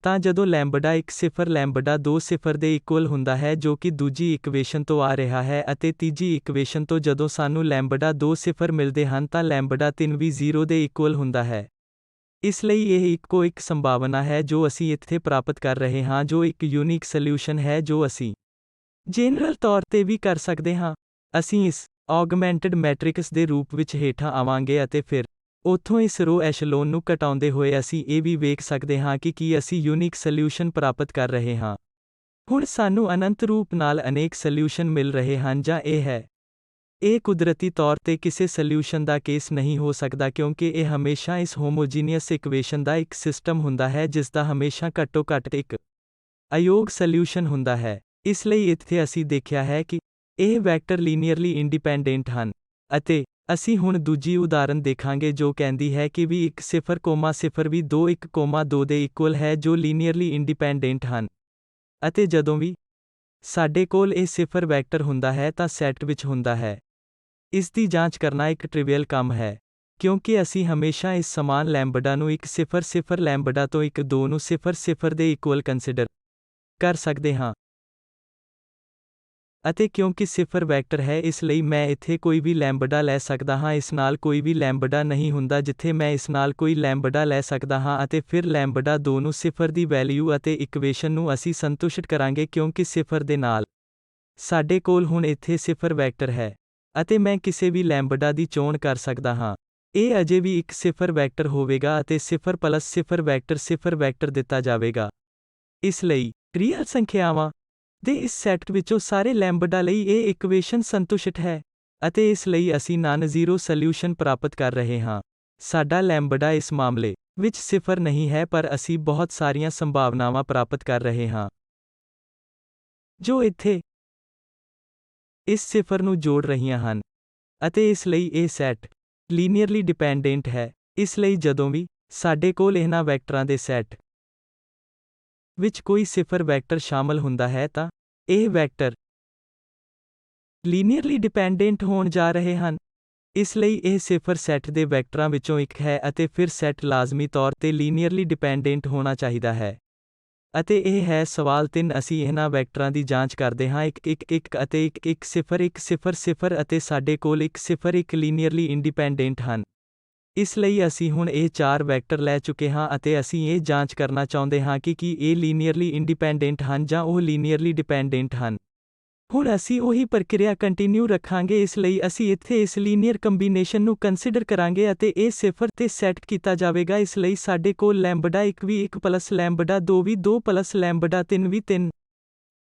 ਤਾਂ ਜਦੋਂ ਲੈਂਬਡਾ 1 0 ਲੈਂਬਡਾ 2 0 ਦੇ ਇਕੁਅਲ ਹੁੰਦਾ ਹੈ ਜੋ ਕਿ ਦੂਜੀ ਇਕੁਏਸ਼ਨ ਤੋਂ ਆ ਰਿਹਾ ਹੈ ਅਤੇ ਤੀਜੀ ਇਕੁਏਸ਼ਨ ਤੋਂ ਜਦੋਂ ਸਾਨੂੰ ਲੈਂਬਡਾ 2 0 ਮਿਲਦੇ ਹਨ ਤਾਂ ਲੈਂਬਡਾ 3 ਵੀ 0 ਦੇ ਇਕੁਅਲ ਹੁੰਦਾ ਹੈ। ਇਸ ਲਈ ਇਹ ਇੱਕੋ ਇੱਕ ਸੰਭਾਵਨਾ ਹੈ ਜੋ ਅਸੀਂ ਇੱਥੇ ਪ੍ਰਾਪਤ ਕਰ ਰਹੇ ਹਾਂ ਜੋ ਇੱਕ ਯੂਨੀਕ ਸੋਲਿਊਸ਼ਨ ਹੈ ਜੋ ਅਸੀਂ ਜਨਰਲ ਤੌਰ ਤੇ ਵੀ ਕਰ ਸਕਦੇ ਹਾਂ। ਅਸੀਂ ਇਸ ਆਗਮੈਂਟਡ ਮੈਟ੍ਰਿਕਸ ਦੇ ਰੂਪ ਵਿੱਚ ਹੇਠਾਂ ਆਵਾਂਗੇ ਅਤੇ ਫਿਰ ਉੱਥੋਂ ਇਸ ਰੋ ਐਸ਼ਲੋਨ ਨੂੰ ਘਟਾਉਂਦੇ ਹੋਏ ਅਸੀਂ ਇਹ ਵੀ ਵੇਖ ਸਕਦੇ ਹਾਂ ਕਿ ਕੀ ਅਸੀਂ ਯੂਨੀਕ ਸੋਲਿਊਸ਼ਨ ਪ੍ਰਾਪਤ ਕਰ ਰਹੇ ਹਾਂ। ਹੁਣ ਸਾਨੂੰ ਅਨੰਤ ਰੂਪ ਨਾਲ ਅਨੇਕ ਸੋਲਿਊਸ਼ਨ ਮਿਲ ਰਹੇ ਹਨ ਜਾਂ ਇਹ ਹੈ। ਇਹ ਕੁਦਰਤੀ ਤੌਰ ਤੇ ਕਿਸੇ ਸੋਲਿਊਸ਼ਨ ਦਾ ਕੇਸ ਨਹੀਂ ਹੋ ਸਕਦਾ ਕਿਉਂਕਿ ਇਹ ਹਮੇਸ਼ਾ ਇਸ ਹੋਮੋਜੀਨੀਅਸ ਇਕੁਏਸ਼ਨ ਦਾ ਇੱਕ ਸਿਸਟਮ ਹੁੰਦਾ ਹੈ ਜਿਸ ਦਾ ਹਮੇਸ਼ਾ ਘੱਟੋ ਘੱਟ ਇੱਕ ਅਯੋਗ ਸੋਲਿਊਸ਼ਨ ਹੁੰਦਾ ਹੈ। ਇਸ ਲਈ ਇੱਥੇ ਅਸੀਂ ਦੇਖਿਆ ਹੈ ਕਿ ਇਹ ਵੈਕਟਰ ਲੀਨੀਅਰਲੀ ਇੰਡੀਪੈਂਡੈਂਟ ਹਨ ਅਤੇ ਅਸੀਂ ਹੁਣ ਦੂਜੀ ਉਦਾਹਰਨ ਦੇਖਾਂਗੇ ਜੋ ਕਹਿੰਦੀ ਹੈ ਕਿ ਵੀ 1 0 0 ਵੀ 2 1 2 ਦੇ ਇਕੁਅਲ ਹੈ ਜੋ ਲੀਨੀਅਰਲੀ ਇੰਡੀਪੈਂਡੈਂਟ ਹਨ ਅਤੇ ਜਦੋਂ ਵੀ ਸਾਡੇ ਕੋਲ ਇਹ 0 ਵੈਕਟਰ ਹੁੰਦਾ ਹੈ ਤਾਂ ਸੈੱਟ ਵਿੱਚ ਹੁੰਦਾ ਹੈ। ਇਸ ਦੀ ਜਾਂਚ ਕਰਨਾ ਇੱਕ ਟ੍ਰਿਵੀਅਲ ਕੰਮ ਹੈ ਕਿਉਂਕਿ ਅਸੀਂ ਹਮੇਸ਼ਾ ਇਸ ਸਮਾਨ ਲੈਂਬਡਾ ਨੂੰ 1 0 0 ਲੈਂਬਡਾ ਤੋਂ 1 2 ਨੂੰ 0 0 ਦੇ ਇਕੁਅਲ ਕੰਸੀਡਰ ਕਰ ਸਕਦੇ ਹਾਂ ਅਤੇ ਕਿਉਂਕਿ 0 ਵੈਕਟਰ ਹੈ ਇਸ ਲਈ ਮੈਂ ਇੱਥੇ ਕੋਈ ਵੀ ਲੈਂਬਡਾ ਲੈ ਸਕਦਾ ਹਾਂ ਇਸ ਨਾਲ ਕੋਈ ਵੀ ਲੈਂਬਡਾ ਨਹੀਂ ਹੁੰਦਾ ਜਿੱਥੇ ਮੈਂ ਇਸ ਨਾਲ ਕੋਈ ਲੈਂਬਡਾ ਲੈ ਸਕਦਾ ਹਾਂ ਅਤੇ ਫਿਰ ਲੈਂਬਡਾ 2 ਨੂੰ 0 ਦੀ ਵੈਲਿਊ ਅਤੇ ਇਕੁਏਸ਼ਨ ਨੂੰ ਅਸੀਂ ਸੰਤੁਸ਼ਟ ਕਰਾਂਗੇ ਕਿਉਂਕਿ 0 ਦੇ ਨਾਲ ਸਾਡੇ ਕੋਲ ਹੁਣ ਇੱਥੇ 0 ਵੈਕਟਰ ਹੈ ਅਤੇ ਮੈਂ ਕਿਸੇ ਵੀ ਲੈਂਬਡਾ ਦੀ ਚੋਣ ਕਰ ਸਕਦਾ ਹਾਂ। ਇਹ ਅਜੇ ਵੀ ਇੱਕ 0 ਵੈਕਟਰ ਹੋਵੇਗਾ ਅਤੇ 0 ਪਲੱਸ 0 ਵੈਕਟਰ ਦਿੱਤਾ ਜਾਵੇਗਾ। ਇਸ ਲਈ ਰੀਅਲ ਸੰਖਿਆਵਾਂ ਦੇ ਇਸ ਸੈੱਟ ਵਿੱਚੋਂ ਸਾਰੇ ਲੈਂਬਡਾ ਲਈ ਇਹ ਇਕੁਏਸ਼ਨ ਸੰਤੁਸ਼ਟ ਹੈ ਅਤੇ ਇਸ ਲਈ ਅਸੀਂ ਨਾਨ-ਜ਼ੀਰੋ ਸੋਲਿਊਸ਼ਨ ਪ੍ਰਾਪਤ ਕਰ ਰਹੇ ਹਾਂ। ਸਾਡਾ ਲੈਂਬਡਾ ਇਸ ਮਾਮਲੇ ਵਿੱਚ 0 ਨਹੀਂ ਹੈ ਪਰ ਅਸੀਂ ਬਹੁਤ ਸਾਰੀਆਂ ਸੰਭਾਵਨਾਵਾਂ ਪ੍ਰਾਪਤ ਕਰ ਰਹੇ ਹਾਂ ਜੋ ਇੱਥੇ ਇਸ 0 ਨੂੰ ਜੋੜ ਰਹੀਆਂ ਹਨ ਅਤੇ ਇਸ ਲਈ ਇਹ ਸੈੱਟ ਲੀਨੀਅਰਲੀ ਡਿਪੈਂਡੈਂਟ ਹੈ। ਇਸ ਲਈ ਜਦੋਂ ਵੀ ਸਾਡੇ ਕੋਲ ਇਹਨਾਂ ਵੈਕਟਰਾਂ ਦੇ ਸੈੱਟ ਵਿੱਚ ਕੋਈ 0 ਵੈਕਟਰ ਸ਼ਾਮਲ ਹੁੰਦਾ ਹੈ ਤਾਂ ਇਹ ਵੈਕਟਰ ਲੀਨੀਅਰਲੀ ਡਿਪੈਂਡੈਂਟ ਹੋਣ ਜਾ ਰਹੇ ਹਨ। ਇਸ ਲਈ ਇਹ ਸਿਫਰ ਸੈੱਟ ਦੇ ਵੈਕਟਰਾਂ ਵਿੱਚੋਂ ਇੱਕ ਹੈ ਅਤੇ ਫਿਰ ਸੈੱਟ ਲਾਜ਼ਮੀ ਤੌਰ ਤੇ ਲੀਨੀਅਰਲੀ ਡਿਪੈਂਡੈਂਟ ਹੋਣਾ ਚਾਹੀਦਾ ਹੈ। ਅਤੇ ਇਹ ਹੈ ਸਵਾਲ 3। ਅਸੀਂ ਇਹਨਾਂ ਵੈਕਟਰਾਂ ਦੀ ਜਾਂਚ ਕਰਦੇ ਹਾਂ 1 1 1 ਅਤੇ 1 1 0 1 0 0 ਅਤੇ ਸਾਡੇ ਕੋਲ 1 0 1 ਲੀਨੀਅਰਲੀ ਇੰਡੀਪੈਂਡੈਂਟ ਹਨ। ਇਸ ਲਈ ਅਸੀਂ ਹੁਣ ਇਹ 4 ਵੈਕਟਰ ਲੈ ਚੁੱਕੇ ਹਾਂ ਅਤੇ ਅਸੀਂ ਇਹ ਜਾਂਚ ਕਰਨਾ ਚਾਹੁੰਦੇ ਹਾਂ ਕਿ ਕੀ ਇਹ ਲੀਨੀਅਰਲੀ ਇੰਡੀਪੈਂਡੈਂਟ ਹਨ ਜਾਂ ਉਹ ਲੀਨੀਅਰਲੀ ਡਿਪੈਂਡੈਂਟ ਹਨ। ਹੁਣ ਅਸੀਂ ਉਹੀ ਪ੍ਰਕਿਰਿਆ ਕੰਟੀਨਿਊ ਰੱਖਾਂਗੇ। ਇਸ ਲਈ ਅਸੀਂ ਇੱਥੇ ਇਸ ਲੀਨੀਅਰ ਕੰਬੀਨੇਸ਼ਨ ਨੂੰ ਕੰਸੀਡਰ ਕਰਾਂਗੇ ਅਤੇ ਇਹ 0 ਤੇ ਸੈੱਟ ਕੀਤਾ ਜਾਵੇਗਾ। ਇਸ ਲਈ ਸਾਡੇ ਕੋਲ ਲੈਂਬਡਾ 1 ਵੀ 1 ਪਲੱਸ ਲੈਂਬਡਾ 2 ਵੀ 2 ਪਲੱਸ ਲੈਂਬਡਾ 3 ਵੀ 3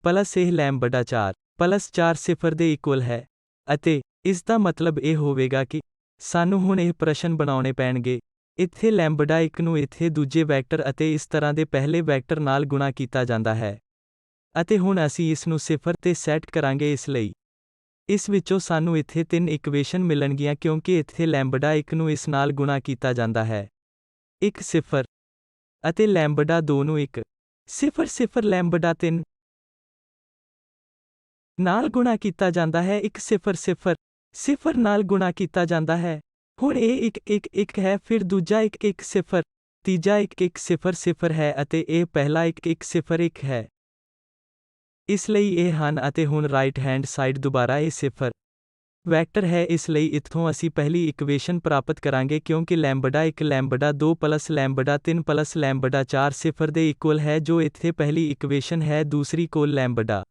ਪਲੱਸ ਇਹ ਲੈਂਬਡਾ 4 ਪਲੱਸ 4 0 ਦੇ ਇਕੁਅਲ ਹੈ। ਅਤੇ ਇਸ ਦਾ ਮਤਲਬ ਇਹ ਹੋਵੇਗਾ ਕਿ ਸਾਨੂੰ ਹੁਣ ਇਹ ਪ੍ਰਸ਼ਨ ਬਣਾਉਣੇ ਪੈਣਗੇ। ਇੱਥੇ ਲੈਂਬਡਾ 1 ਨੂੰ ਇੱਥੇ ਦੂਜੇ ਵੈਕਟਰ ਅਤੇ ਇਸ ਤਰ੍ਹਾਂ ਦੇ ਪਹਿਲੇ ਵੈਕਟਰ ਨਾਲ ਗੁਣਾ ਕੀਤਾ ਜਾਂਦਾ ਹੈ। ਅਤੇ ਹੁਣ ਅਸੀਂ ਇਸ ਨੂੰ 0 ਤੇ ਸੈੱਟ ਕਰਾਂਗੇ। ਇਸ ਲਈ ਇਸ ਵਿੱਚੋਂ ਸਾਨੂੰ ਇੱਥੇ 3 ਇਕੁਏਸ਼ਨ ਮਿਲਣਗੀਆਂ ਕਿਉਂਕਿ ਇੱਥੇ ਲੈਂਬਡਾ 1 ਨੂੰ ਇਸ ਨਾਲ ਗੁਣਾ ਕੀਤਾ ਜਾਂਦਾ ਹੈ 1 0 ਅਤੇ ਲੈਂਬਡਾ 2 ਨੂੰ 1 0 0 ਲੈਂਬਡਾ 3 ਨਾਲ ਗੁਣਾ ਕੀਤਾ ਜਾਂਦਾ ਹੈ 1 0 0 0 ਨਾਲ ਗੁਣਾ ਕੀਤਾ ਜਾਂਦਾ ਹੈ। ਹੁਣ ਇਹ 1 1 1 ਹੈ, ਫਿਰ ਦੂਜਾ 1 1 0 ਤੀਜਾ 1 1 0 0 ਹੈ ਅਤੇ ਇਹ ਪਹਿਲਾ 1 1 0 1 ਹੈ। ਇਸ ਲਈ ਇਹ ਹਨ ਅਤੇ ਹੁਣ ਰਾਈਟ ਹੈਂਡ ਸਾਈਡ ਦੁਬਾਰਾ ਇਹ 0 ਵੈਕਟਰ ਹੈ। ਇਸ ਲਈ ਇੱਥੋਂ ਅਸੀਂ ਪਹਿਲੀ ਇਕੁਏਸ਼ਨ ਪ੍ਰਾਪਤ ਕਰਾਂਗੇ ਕਿਉਂਕਿ ਲੈਂਬਡਾ 1 ਲੈਂਬਡਾ 2 ਪਲੱਸ ਲੈਂਬਡਾ 3 ਪਲੱਸ ਲੈਂਬਡਾ 4 0 ਦੇ ਇਕੁਅਲ ਹੈ ਜੋ ਇੱਥੇ ਪਹਿਲੀ ਇਕੁਏਸ਼ਨ ਹੈ। ਦੂਸਰੀ ਕੋਲ ਲੈਂਬਡਾ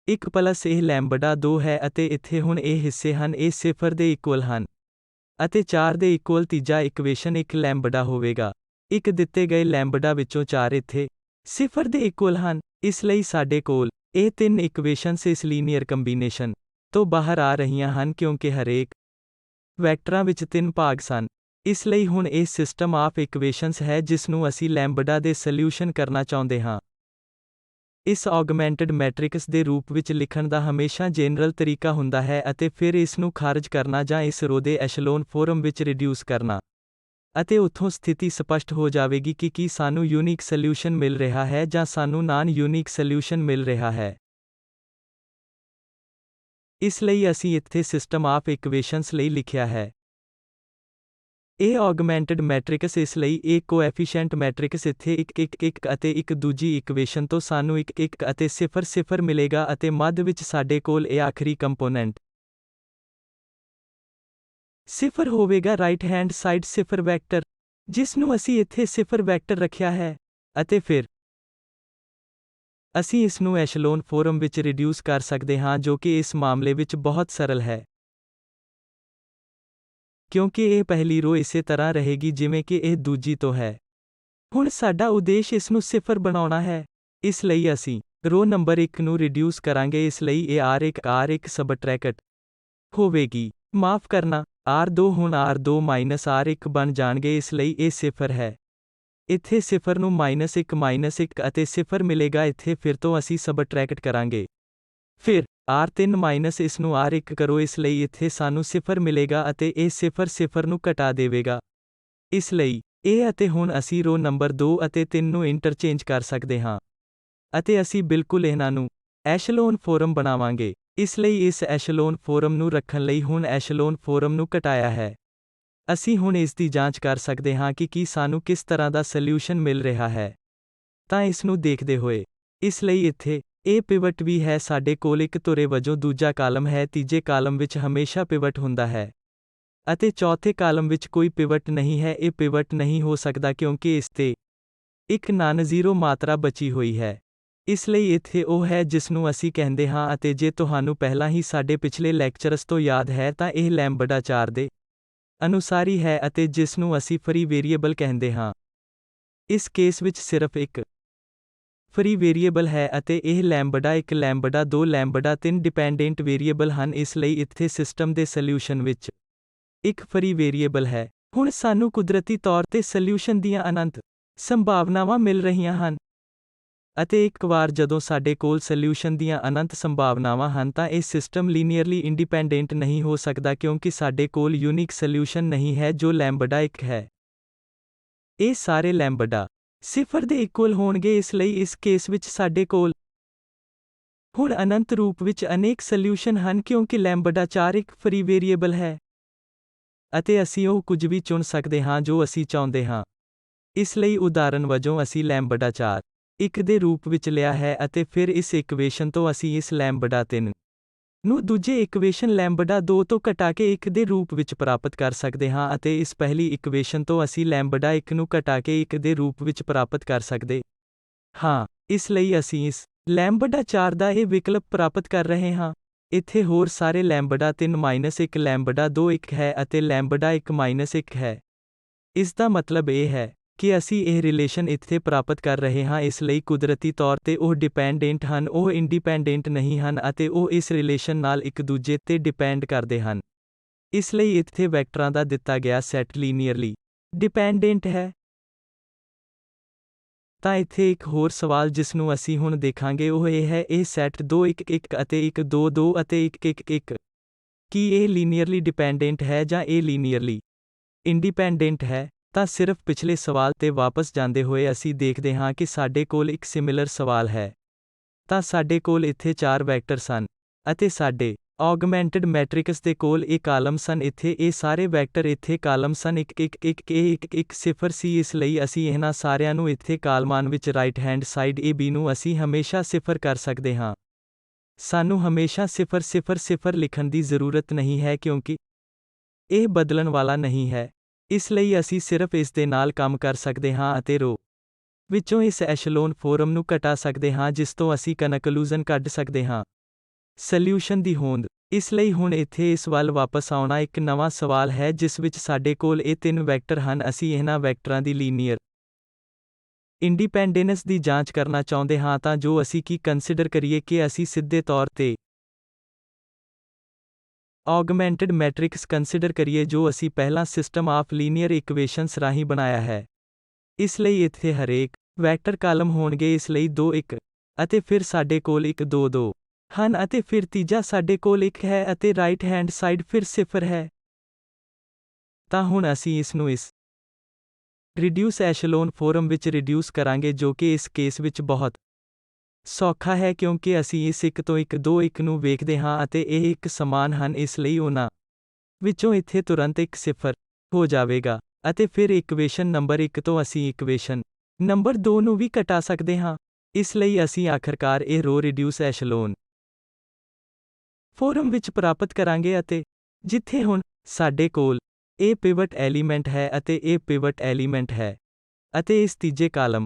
1 ਪਲੱਸ ਇਹ ਲੈਂਬਡਾ 2 ਹੈ ਅਤੇ ਇੱਥੇ ਹੁਣ ਇਹ ਹਿੱਸੇ ਹਨ ਇਹ 0 ਦੇ ਇਕੁਅਲ ਹਨ ਅਤੇ 4 ਦੇ ਇਕੁਅਲ ਤੀਜਾ ਇਕੁਏਸ਼ਨ 1 ਲੈਂਬਡਾ ਹੋਵੇਗਾ। ਇੱਕ ਦਿੱਤੇ ਗਏ ਲੈਂਬਡਾ ਵਿੱਚੋਂ 4 ਇੱਥੇ 0 ਦੇ ਇਕੁਅਲ ਹਨ। ਇਸ ਲਈ ਸਾਡੇ ਕੋਲ ਇਹ 3 ਇਕੁਏਸ਼ਨਸ ਇਸ ਲੀਨੀਅਰ ਕੰਬੀਨੇਸ਼ਨ ਤੋਂ ਬਾਹਰ ਆ ਰਹੀਆਂ ਹਨ ਕਿਉਂਕਿ ਹਰੇਕ ਵੈਕਟਰਾਂ ਵਿੱਚ 3 ਭਾਗ ਸਨ। ਇਸ ਲਈ ਹੁਣ ਇਹ ਸਿਸਟਮ ਆਫ ਇਕੁਏਸ਼ਨਸ ਹੈ ਜਿਸ ਨੂੰ ਅਸੀਂ ਲੈਂਬਡਾ ਦੇ ਸੋਲਿਊਸ਼ਨ ਕਰਨਾ ਚਾਹੁੰਦੇ ਹਾਂ। ਇਸ ਆਗਮੈਂਟਡ ਮੈਟ੍ਰਿਕਸ ਦੇ ਰੂਪ ਵਿੱਚ ਲਿਖਣ ਦਾ ਹਮੇਸ਼ਾ ਜਨਰਲ ਤਰੀਕਾ ਹੁੰਦਾ ਹੈ ਅਤੇ ਫਿਰ ਇਸ ਨੂੰ ਖਾਰਜ ਕਰਨਾ ਜਾਂ ਇਸ ਰੋ ਦੇ ਐਸ਼ਲੋਨ ਫਾਰਮ ਵਿੱਚ ਰਿਡਿਊਸ ਕਰਨਾ ਅਤੇ ਉੱਥੋਂ ਸਥਿਤੀ ਸਪਸ਼ਟ ਹੋ ਜਾਵੇਗੀ ਕਿ ਕੀ ਸਾਨੂੰ ਯੂਨੀਕ ਸੋਲਿਊਸ਼ਨ ਮਿਲ ਰਿਹਾ ਹੈ ਜਾਂ ਸਾਨੂੰ ਨਾਨ ਯੂਨੀਕ ਸੋਲਿਊਸ਼ਨ ਮਿਲ ਰਿਹਾ ਹੈ। ਇਸ ਲਈ ਅਸੀਂ ਇੱਥੇ ਸਿਸਟਮ ਆਫ ਇਕੁਏਸ਼ਨਸ ਲਈ ਲਿਖਿਆ ਹੈ। ਇਹ ਆਗਮੈਂਟਡ ਮੈਟ੍ਰਿਕਸ ਇਸ ਲਈ ਇਹ ਕੋਐਫੀਸ਼ੀਐਂਟ ਮੈਟ੍ਰਿਕਸ ਇੱਥੇ 1 1 1 ਅਤੇ ਇੱਕ ਦੂਜੀ ਇਕੁਏਸ਼ਨ ਤੋਂ ਸਾਨੂੰ 1 1 ਅਤੇ 0 0 ਮਿਲੇਗਾ ਅਤੇ ਮੱਧ ਵਿੱਚ ਸਾਡੇ ਕੋਲ ਇਹ ਆਖਰੀ ਕੰਪੋਨੈਂਟ 0 ਹੋਵੇਗਾ ਰਾਈਟ ਹੈਂਡ ਸਾਈਡ 0 ਵੈਕਟਰ ਜਿਸ ਨੂੰ ਅਸੀਂ ਇੱਥੇ 0 ਵੈਕਟਰ ਰੱਖਿਆ ਹੈ ਅਤੇ ਫਿਰ ਅਸੀਂ ਇਸ ਨੂੰ ਐਸ਼ਲੋਨ ਫਾਰਮ ਵਿੱਚ ਰਿਡਿਊਸ ਕਰ ਸਕਦੇ ਹਾਂ ਜੋ ਕਿ ਇਸ ਮਾਮਲੇ ਵਿੱਚ ਬਹੁਤ ਸਰਲ ਹੈ ਕਿਉਂਕਿ ਇਹ ਪਹਿਲੀ ਰੋ ਇਸੇ ਤਰ੍ਹਾਂ ਰਹੇਗੀ ਜਿਵੇਂ ਕਿ ਇਹ ਦੂਜੀ ਤੋਂ ਹੈ। ਹੁਣ ਸਾਡਾ ਉਦੇਸ਼ ਇਸ ਨੂੰ 0 ਬਣਾਉਣਾ ਹੈ। ਇਸ ਲਈ ਅਸੀਂ ਰੋ ਨੰਬਰ 1 ਨੂੰ ਰਿਡਿਊਸ ਕਰਾਂਗੇ। ਇਸ ਲਈ ਇਹ R1 ਸਬਟਰੈਕਟ ਹੋਵੇਗੀ। ਮਾਫ਼ ਕਰਨਾ R2 ਹੁਣ R2 R1 ਬਣ ਜਾਣਗੇ। ਇਸ ਲਈ ਇਹ 0 ਹੈ। ਇੱਥੇ 0 ਨੂੰ -1 ਅਤੇ 0 ਮਿਲੇਗਾ। ਇੱਥੇ ਫਿਰ ਤੋਂ ਅਸੀਂ ਸਬਟਰੈਕਟ ਕਰਾਂਗੇ। ਫਿਰ R3 ਇਸ ਨੂੰ R1 ਕਰੋ। ਇਸ ਲਈ ਇੱਥੇ ਸਾਨੂੰ 0 ਮਿਲੇਗਾ ਅਤੇ ਇਹ 0 0 ਨੂੰ ਘਟਾ ਦੇਵੇਗਾ। ਇਸ ਲਈ ਇਹ ਅਤੇ ਹੁਣ ਅਸੀਂ ਰੋ ਨੰਬਰ 2 ਅਤੇ 3 ਨੂੰ ਇੰਟਰਚੇਂਜ ਕਰ ਸਕਦੇ ਹਾਂ ਅਤੇ ਅਸੀਂ ਬਿਲਕੁਲ ਇਹਨਾਂ ਨੂੰ ਐਸ਼ਲੋਨ ਫਾਰਮ ਬਣਾਵਾਂਗੇ। ਇਸ ਲਈ ਇਸ ਐਸ਼ਲੋਨ ਫਾਰਮ ਨੂੰ ਰੱਖਣ ਲਈ ਹੁਣ ਐਸ਼ਲੋਨ ਫਾਰਮ ਨੂੰ ਘਟਾਇਆ ਹੈ। ਅਸੀਂ ਹੁਣ ਇਸ ਦੀ ਜਾਂਚ ਕਰ ਸਕਦੇ ਹਾਂ ਕਿ ਕੀ ਸਾਨੂੰ ਕਿਸ ਤਰ੍ਹਾਂ ਦਾ ਸੋਲਿਊਸ਼ਨ ਮਿਲ ਰਿਹਾ ਹੈ। ਤਾਂ ਇਸ ਨੂੰ ਦੇਖਦੇ ਹੋਏ ਇਸ ਲਈ ਇੱਥੇ ਇਹ ਪਿਵਟ ਵੀ ਹੈ। ਸਾਡੇ ਕੋਲ ਇੱਕ ਧੁਰੇ ਵਜੋਂ ਦੂਜਾ ਕਾਲਮ ਹੈ। ਤੀਜੇ ਕਾਲਮ ਵਿੱਚ ਹਮੇਸ਼ਾ ਪਿਵਟ ਹੁੰਦਾ ਹੈ ਅਤੇ ਚੌਥੇ ਕਾਲਮ ਵਿੱਚ ਕੋਈ ਪਿਵਟ ਨਹੀਂ ਹੈ। ਇਹ ਪਿਵਟ ਨਹੀਂ ਹੋ ਸਕਦਾ ਕਿਉਂਕਿ ਇਸ ਤੇ ਇੱਕ ਨਾਨਜ਼ੀਰੋ ਮਾਤਰਾ ਬਚੀ ਹੋਈ ਹੈ। ਇਸ ਲਈ ਇੱਥੇ ਉਹ ਹੈ ਜਿਸ ਨੂੰ ਅਸੀਂ ਕਹਿੰਦੇ ਹਾਂ ਅਤੇ ਜੇ ਤੁਹਾਨੂੰ ਪਹਿਲਾਂ ਹੀ ਸਾਡੇ ਪਿਛਲੇ ਲੈਕਚਰਸ ਤੋਂ ਯਾਦ ਹੈ ਤਾਂ ਇਹ ਲੈਂਬਡਾ 4 ਦੇ ਅਨੁਸਾਰੀ ਹੈ ਅਤੇ ਜਿਸ ਨੂੰ ਅਸੀਂ ਫਰੀ ਵੇਰੀਏਬਲ ਕਹਿੰਦੇ ਹਾਂ। ਇਸ ਕੇਸ ਵਿੱਚ ਸਿਰਫ ਇੱਕ ਫਰੀ ਵੇਰੀਏਬਲ ਹੈ ਅਤੇ ਇਹ ਲੈਂਬਡਾ 1 ਲੈਂਬਡਾ 2 ਲੈਂਬਡਾ 3 ਡਿਪੈਂਡੈਂਟ ਵੇਰੀਏਬਲ ਹਨ। ਇਸ ਲਈ ਇੱਥੇ ਸਿਸਟਮ ਦੇ ਸੋਲਿਊਸ਼ਨ ਵਿੱਚ ਇੱਕ ਫਰੀ ਵੇਰੀਏਬਲ ਹੈ। ਹੁਣ ਸਾਨੂੰ ਕੁਦਰਤੀ ਤੌਰ ਤੇ ਸੋਲਿਊਸ਼ਨ ਦੀਆਂ ਅਨੰਤ ਸੰਭਾਵਨਾਵਾਂ ਮਿਲ ਰਹੀਆਂ ਹਨ ਅਤੇ ਇੱਕ ਵਾਰ ਜਦੋਂ ਸਾਡੇ ਕੋਲ ਸੋਲਿਊਸ਼ਨ ਦੀਆਂ ਅਨੰਤ ਸੰਭਾਵਨਾਵਾਂ ਹਨ ਤਾਂ ਇਹ ਸਿਸਟਮ ਲੀਨੀਅਰਲੀ ਇੰਡੀਪੈਂਡੈਂਟ ਨਹੀਂ ਹੋ ਸਕਦਾ ਕਿਉਂਕਿ ਸਾਡੇ ਕੋਲ ਯੂਨੀਕ ਸੋਲਿਊਸ਼ਨ ਨਹੀਂ ਹੈ ਜੋ ਲੈਂਬਡਾ 1 ਹੈ। ਇਹ ਸਾਰੇ ਲੈਂਬਡਾ 0 ਦੇ ਇਕੁਅਲ ਹੋਣਗੇ। ਇਸ ਲਈ ਇਸ ਕੇਸ ਵਿੱਚ ਸਾਡੇ ਕੋਲ ਹੁਣ ਅਨੰਤ ਰੂਪ ਵਿੱਚ ਅਨੇਕ ਸੋਲਿਊਸ਼ਨ ਹਨ ਕਿਉਂਕਿ ਲੈਂਬਡਾ 4 ਇੱਕ ਫਰੀ ਵੇਰੀਏਬਲ ਹੈ ਅਤੇ ਅਸੀਂ ਉਹ ਕੁਝ ਵੀ ਚੁਣ ਸਕਦੇ ਹਾਂ ਜੋ ਅਸੀਂ ਚਾਹੁੰਦੇ ਹਾਂ। ਇਸ ਲਈ ਉਦਾਹਰਨ ਵਜੋਂ ਅਸੀਂ ਲੈਂਬਡਾ 4 1 ਦੇ ਰੂਪ ਵਿੱਚ ਲਿਆ ਹੈ ਅਤੇ ਫਿਰ ਇਸ ਇਕੁਏਸ਼ਨ ਤੋਂ ਅਸੀਂ ਇਸ ਲੈਂਬਡਾ 3 ਨੂੰ ਦੂਜੇ ਇਕੁਏਸ਼ਨ ਲੈਂਬਡਾ 2 ਤੋਂ ਘਟਾ ਕੇ 1 ਦੇ ਰੂਪ ਵਿੱਚ ਪ੍ਰਾਪਤ ਕਰ ਸਕਦੇ ਹਾਂ ਅਤੇ ਇਸ ਪਹਿਲੀ ਇਕੁਏਸ਼ਨ ਤੋਂ ਅਸੀਂ ਲੈਂਬਡਾ 1 ਨੂੰ ਘਟਾ ਕੇ 1 ਦੇ ਰੂਪ ਵਿੱਚ ਪ੍ਰਾਪਤ ਕਰ ਸਕਦੇ ਹਾਂ। ਇਸ ਲਈ ਅਸੀਂ ਇਸ ਲੈਂਬਡਾ 4 ਦਾ ਇਹ ਵਿਕਲਪ ਪ੍ਰਾਪਤ ਕਰ ਰਹੇ ਹਾਂ। ਇੱਥੇ ਹੋਰ ਸਾਰੇ ਲੈਂਬਡਾ 3-1 ਲੈਂਬਡਾ 2 1 ਹੈ ਅਤੇ ਲੈਂਬਡਾ 1-1 ਹੈ। ਇਸ ਦਾ ਮਤਲਬ ਇਹ ਹੈ ਕਿ ਅਸੀਂ ਇਹ ਰਿਲੇਸ਼ਨ ਇੱਥੇ ਪ੍ਰਾਪਤ ਕਰ ਰਹੇ ਹਾਂ, ਇਸ ਲਈ ਕੁਦਰਤੀ ਤੌਰ ਤੇ ਉਹ ਡਿਪੈਂਡੈਂਟ ਹਨ, ਉਹ ਇੰਡੀਪੈਂਡੈਂਟ ਨਹੀਂ ਹਨ ਅਤੇ ਉਹ ਇਸ ਰਿਲੇਸ਼ਨ ਨਾਲ ਇੱਕ ਦੂਜੇ ਤੇ ਡਿਪੈਂਡ ਕਰਦੇ ਹਨ। ਇਸ ਲਈ ਇੱਥੇ ਵੈਕਟਰਾਂ ਦਾ ਦਿੱਤਾ ਗਿਆ ਸੈੱਟ ਲੀਨੀਅਰਲੀ ਡਿਪੈਂਡੈਂਟ ਹੈ। ਤਾਂ ਇੱਥੇ ਇੱਕ ਹੋਰ ਸਵਾਲ ਜਿਸ ਨੂੰ ਅਸੀਂ ਹੁਣ ਦੇਖਾਂਗੇ ਉਹ ਇਹ ਹੈ, ਇਹ ਸੈੱਟ 2-1-1 ਅਤੇ 1-2-2 ਅਤੇ 1-1-1 ਕੀ ਇਹ ਲੀਨੀਅਰਲੀ ਡਿਪੈਂਡੈਂਟ ਹੈ ਜਾਂ ਇਹ ਲੀਨੀਅਰਲੀ ਇੰਡੀਪੈਂਡੈਂਟ ਹੈ? ਤਾਂ ਸਿਰਫ ਪਿਛਲੇ ਸਵਾਲ ਤੇ ਵਾਪਸ ਜਾਂਦੇ ਹੋਏ ਅਸੀਂ ਦੇਖਦੇ ਹਾਂ ਕਿ ਸਾਡੇ ਕੋਲ ਇੱਕ ਸਿਮਿਲਰ ਸਵਾਲ ਹੈ। ਤਾਂ ਸਾਡੇ ਕੋਲ ਇੱਥੇ 4 ਵੈਕਟਰ ਸਨ ਅਤੇ ਸਾਡੇ ਆਗਮੈਂਟਡ ਮੈਟ੍ਰਿਕਸ ਦੇ ਕੋਲ ਇਹ ਕਾਲਮ ਸਨ। ਇੱਥੇ ਇਹ ਸਾਰੇ ਵੈਕਟਰ ਇੱਥੇ ਕਾਲਮ ਸਨ 1-1-1-1-1-0 ਸੀ। ਇਸ ਲਈ ਅਸੀਂ ਇਹਨਾਂ ਸਾਰਿਆਂ ਨੂੰ ਇੱਥੇ ਕਾਲਮਾਂ ਵਿੱਚ ਰਾਈਟ ਹੈਂਡ ਸਾਈਡ AB ਨੂੰ ਅਸੀਂ ਹਮੇਸ਼ਾ 0 ਕਰ ਸਕਦੇ ਹਾਂ। ਸਾਨੂੰ ਹਮੇਸ਼ਾ 0-0-0 ਲਿਖਣ ਦੀ ਜ਼ਰੂਰਤ ਨਹੀਂ ਹੈ ਕਿਉਂਕਿ ਇਹ ਬਦਲਣ ਵਾਲਾ ਨਹੀਂ ਹੈ। ਇਸ ਲਈ ਅਸੀਂ ਸਿਰਫ ਇਸ ਦੇ ਨਾਲ ਕੰਮ ਕਰ ਸਕਦੇ ਹਾਂ ਅਤੇ ਰੋ ਵਿੱਚੋਂ ਇਸ ਐਸ਼ਲੋਨ ਫਾਰਮ ਨੂੰ ਘਟਾ ਸਕਦੇ ਹਾਂ ਜਿਸ ਤੋਂ ਅਸੀਂ ਕਨਕਲੂਜ਼ਨ ਕੱਢ ਸਕਦੇ ਹਾਂ ਸੋਲਿਊਸ਼ਨ ਦੀ ਹੋਂਦ। ਇਸ ਲਈ ਹੁਣ ਇੱਥੇ ਇਸ ਵੱਲ ਵਾਪਸ ਆਉਣਾ ਇੱਕ ਨਵਾਂ ਸਵਾਲ ਹੈ ਜਿਸ ਵਿੱਚ ਸਾਡੇ ਕੋਲ ਇਹ 3 ਵੈਕਟਰ ਹਨ। ਅਸੀਂ ਇਹਨਾਂ ਵੈਕਟਰਾਂ ਦੀ ਲੀਨੀਅਰ ਇੰਡੀਪੈਂਡੈਂਸ ਦੀ ਜਾਂਚ ਕਰਨਾ ਚਾਹੁੰਦੇ ਹਾਂ ਤਾਂ ਜੋ ਅਸੀਂ ਕੀ ਕੰਸੀਡਰ ਕਰੀਏ ਕਿ ਅਸੀਂ ਸਿੱਧੇ ਤੌਰ ਤੇ ਆਗਮੈਂਟਡ ਮੈਟ੍ਰਿਕਸ ਕੰਸੀਡਰ ਕਰੀਏ ਜੋ ਅਸੀਂ ਪਹਿਲਾਂ ਸਿਸਟਮ ਆਫ ਲੀਨੀਅਰ ਇਕੁਏਸ਼ਨਸ ਰਾਹੀਂ ਬਣਾਇਆ ਹੈ। ਇਸ ਲਈ ਇੱਥੇ ਹਰੇਕ ਵੈਕਟਰ ਕਾਲਮ ਹੋਣਗੇ, ਇਸ ਲਈ 2-1 ਅਤੇ ਫਿਰ ਸਾਡੇ ਕੋਲ 1-2-2 ਹਨ ਅਤੇ ਫਿਰ ਤੀਜਾ ਸਾਡੇ ਕੋਲ 1 ਹੈ ਅਤੇ ਰਾਈਟ ਹੈਂਡ ਸਾਈਡ ਫਿਰ 0 ਹੈ। ਤਾਂ ਹੁਣ ਅਸੀਂ ਇਸ ਨੂੰ ਇਸ ਰਿਡਿਊਸ ਐਸ਼ਲੋਨ ਫਾਰਮ ਵਿੱਚ ਰਿਡਿਊਸ ਕਰਾਂਗੇ ਜੋ ਕਿ ਇਸ ਕੇਸ ਵਿੱਚ ਬਹੁਤ ਸੌਖਾ ਹੈ ਕਿਉਂਕਿ ਅਸੀਂ ਇਸ 1 ਤੋਂ 1-2-1 ਨੂੰ ਵੇਖਦੇ ਹਾਂ ਅਤੇ ਇਹ ਇੱਕ ਸਮਾਨ ਹਨ। ਇਸ ਲਈ ਉਹਨਾਂ ਵਿੱਚੋਂ ਇੱਥੇ ਤੁਰੰਤ 1 0 ਹੋ ਜਾਵੇਗਾ ਅਤੇ ਫਿਰ ਇਕੁਏਸ਼ਨ ਨੰਬਰ 1 ਤੋਂ ਅਸੀਂ ਇਕੁਏਸ਼ਨ ਨੰਬਰ 2 ਨੂੰ ਵੀ ਘਟਾ ਸਕਦੇ ਹਾਂ। ਇਸ ਲਈ ਅਸੀਂ ਆਖਰਕਾਰ ਇਹ ਰੋ ਰਿਡਿਊਸ ਐਸ਼ਲੋਨ ਫਾਰਮ ਵਿੱਚ ਪ੍ਰਾਪਤ ਕਰਾਂਗੇ ਅਤੇ ਜਿੱਥੇ ਹੁਣ ਸਾਡੇ ਕੋਲ ਇਹ ਪਿਵਟ ਐਲੀਮੈਂਟ ਹੈ ਅਤੇ ਇਹ ਪਿਵਟ ਐਲੀਮੈਂਟ ਹੈ ਅਤੇ ਇਸ ਤੀਜੇ ਕਾਲਮ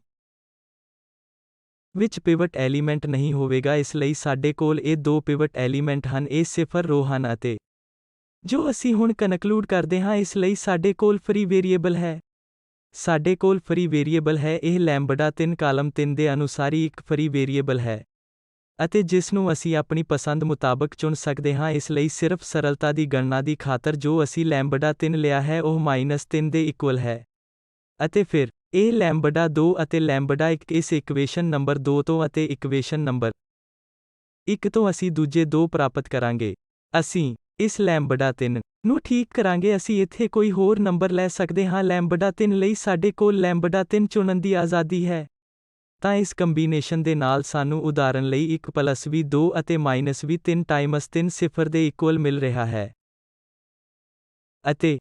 ਵਿੱਚ ਪਿਵਟ ਐਲੀਮੈਂਟ ਨਹੀਂ ਹੋਵੇਗਾ। ਇਸ ਲਈ ਸਾਡੇ ਕੋਲ ਇਹ 2 ਪਿਵਟ ਐਲੀਮੈਂਟ ਹਨ, ਇਹ 0 ਰੋ ਹਨ ਅਤੇ ਜੋ ਅਸੀਂ ਹੁਣ ਕਨਕਲੂਡ ਕਰਦੇ ਹਾਂ ਇਸ ਲਈ ਸਾਡੇ ਕੋਲ ਫਰੀ ਵੇਰੀਏਬਲ ਹੈ। ਸਾਡੇ ਕੋਲ ਫਰੀ ਵੇਰੀਏਬਲ ਹੈ, ਇਹ ਲੈਂਬਡਾ 3 ਕਾਲਮ 3 ਦੇ ਅਨੁਸਾਰੀ ਇੱਕ ਫਰੀ ਵੇਰੀਏਬਲ ਹੈ ਅਤੇ ਜਿਸ ਨੂੰ ਅਸੀਂ ਆਪਣੀ ਪਸੰਦ ਮੁਤਾਬਕ ਚੁਣ ਸਕਦੇ ਹਾਂ। ਇਸ ਲਈ ਸਿਰਫ ਸਰਲਤਾ ਦੀ ਗਣਨਾ ਦੀ ਖਾਤਰ ਜੋ ਅਸੀਂ ਲੈਂਬਡਾ 3 ਲਿਆ ਹੈ ਉਹ -3 ਦੇ ਇਕੁਅਲ ਹੈ ਅਤੇ ਫਿਰ ਇਹ ਲੈਂਬਡਾ 2 ਅਤੇ ਲੈਂਬਡਾ 1 ਇਸ ਇਕੁਏਸ਼ਨ ਨੰਬਰ 2 ਤੋਂ ਅਤੇ ਇਕੁਏਸ਼ਨ ਨੰਬਰ 1 ਤੋਂ ਅਸੀਂ ਦੂਜੇ 2 ਪ੍ਰਾਪਤ ਕਰਾਂਗੇ। ਅਸੀਂ ਇਸ ਲੈਂਬਡਾ 3 ਨੂੰ ਠੀਕ ਕਰਾਂਗੇ, ਅਸੀਂ ਇੱਥੇ ਕੋਈ ਹੋਰ ਨੰਬਰ ਲੈ ਸਕਦੇ ਹਾਂ। ਲੈਂਬਡਾ 3 ਲਈ ਸਾਡੇ ਕੋਲ ਲੈਂਬਡਾ 3 ਚੁਣਨ ਦੀ ਆਜ਼ਾਦੀ ਹੈ। ਤਾਂ ਇਸ ਕੰਬੀਨੇਸ਼ਨ ਦੇ ਨਾਲ ਸਾਨੂੰ ਉਦਾਹਰਨ ਲਈ 1 + v2 ਅਤੇ -v3 ਟਾਈਮਸ 3 0 ਦੇ ਇਕੁਅਲ ਮਿਲ ਰਿਹਾ ਹੈ ਅਤੇ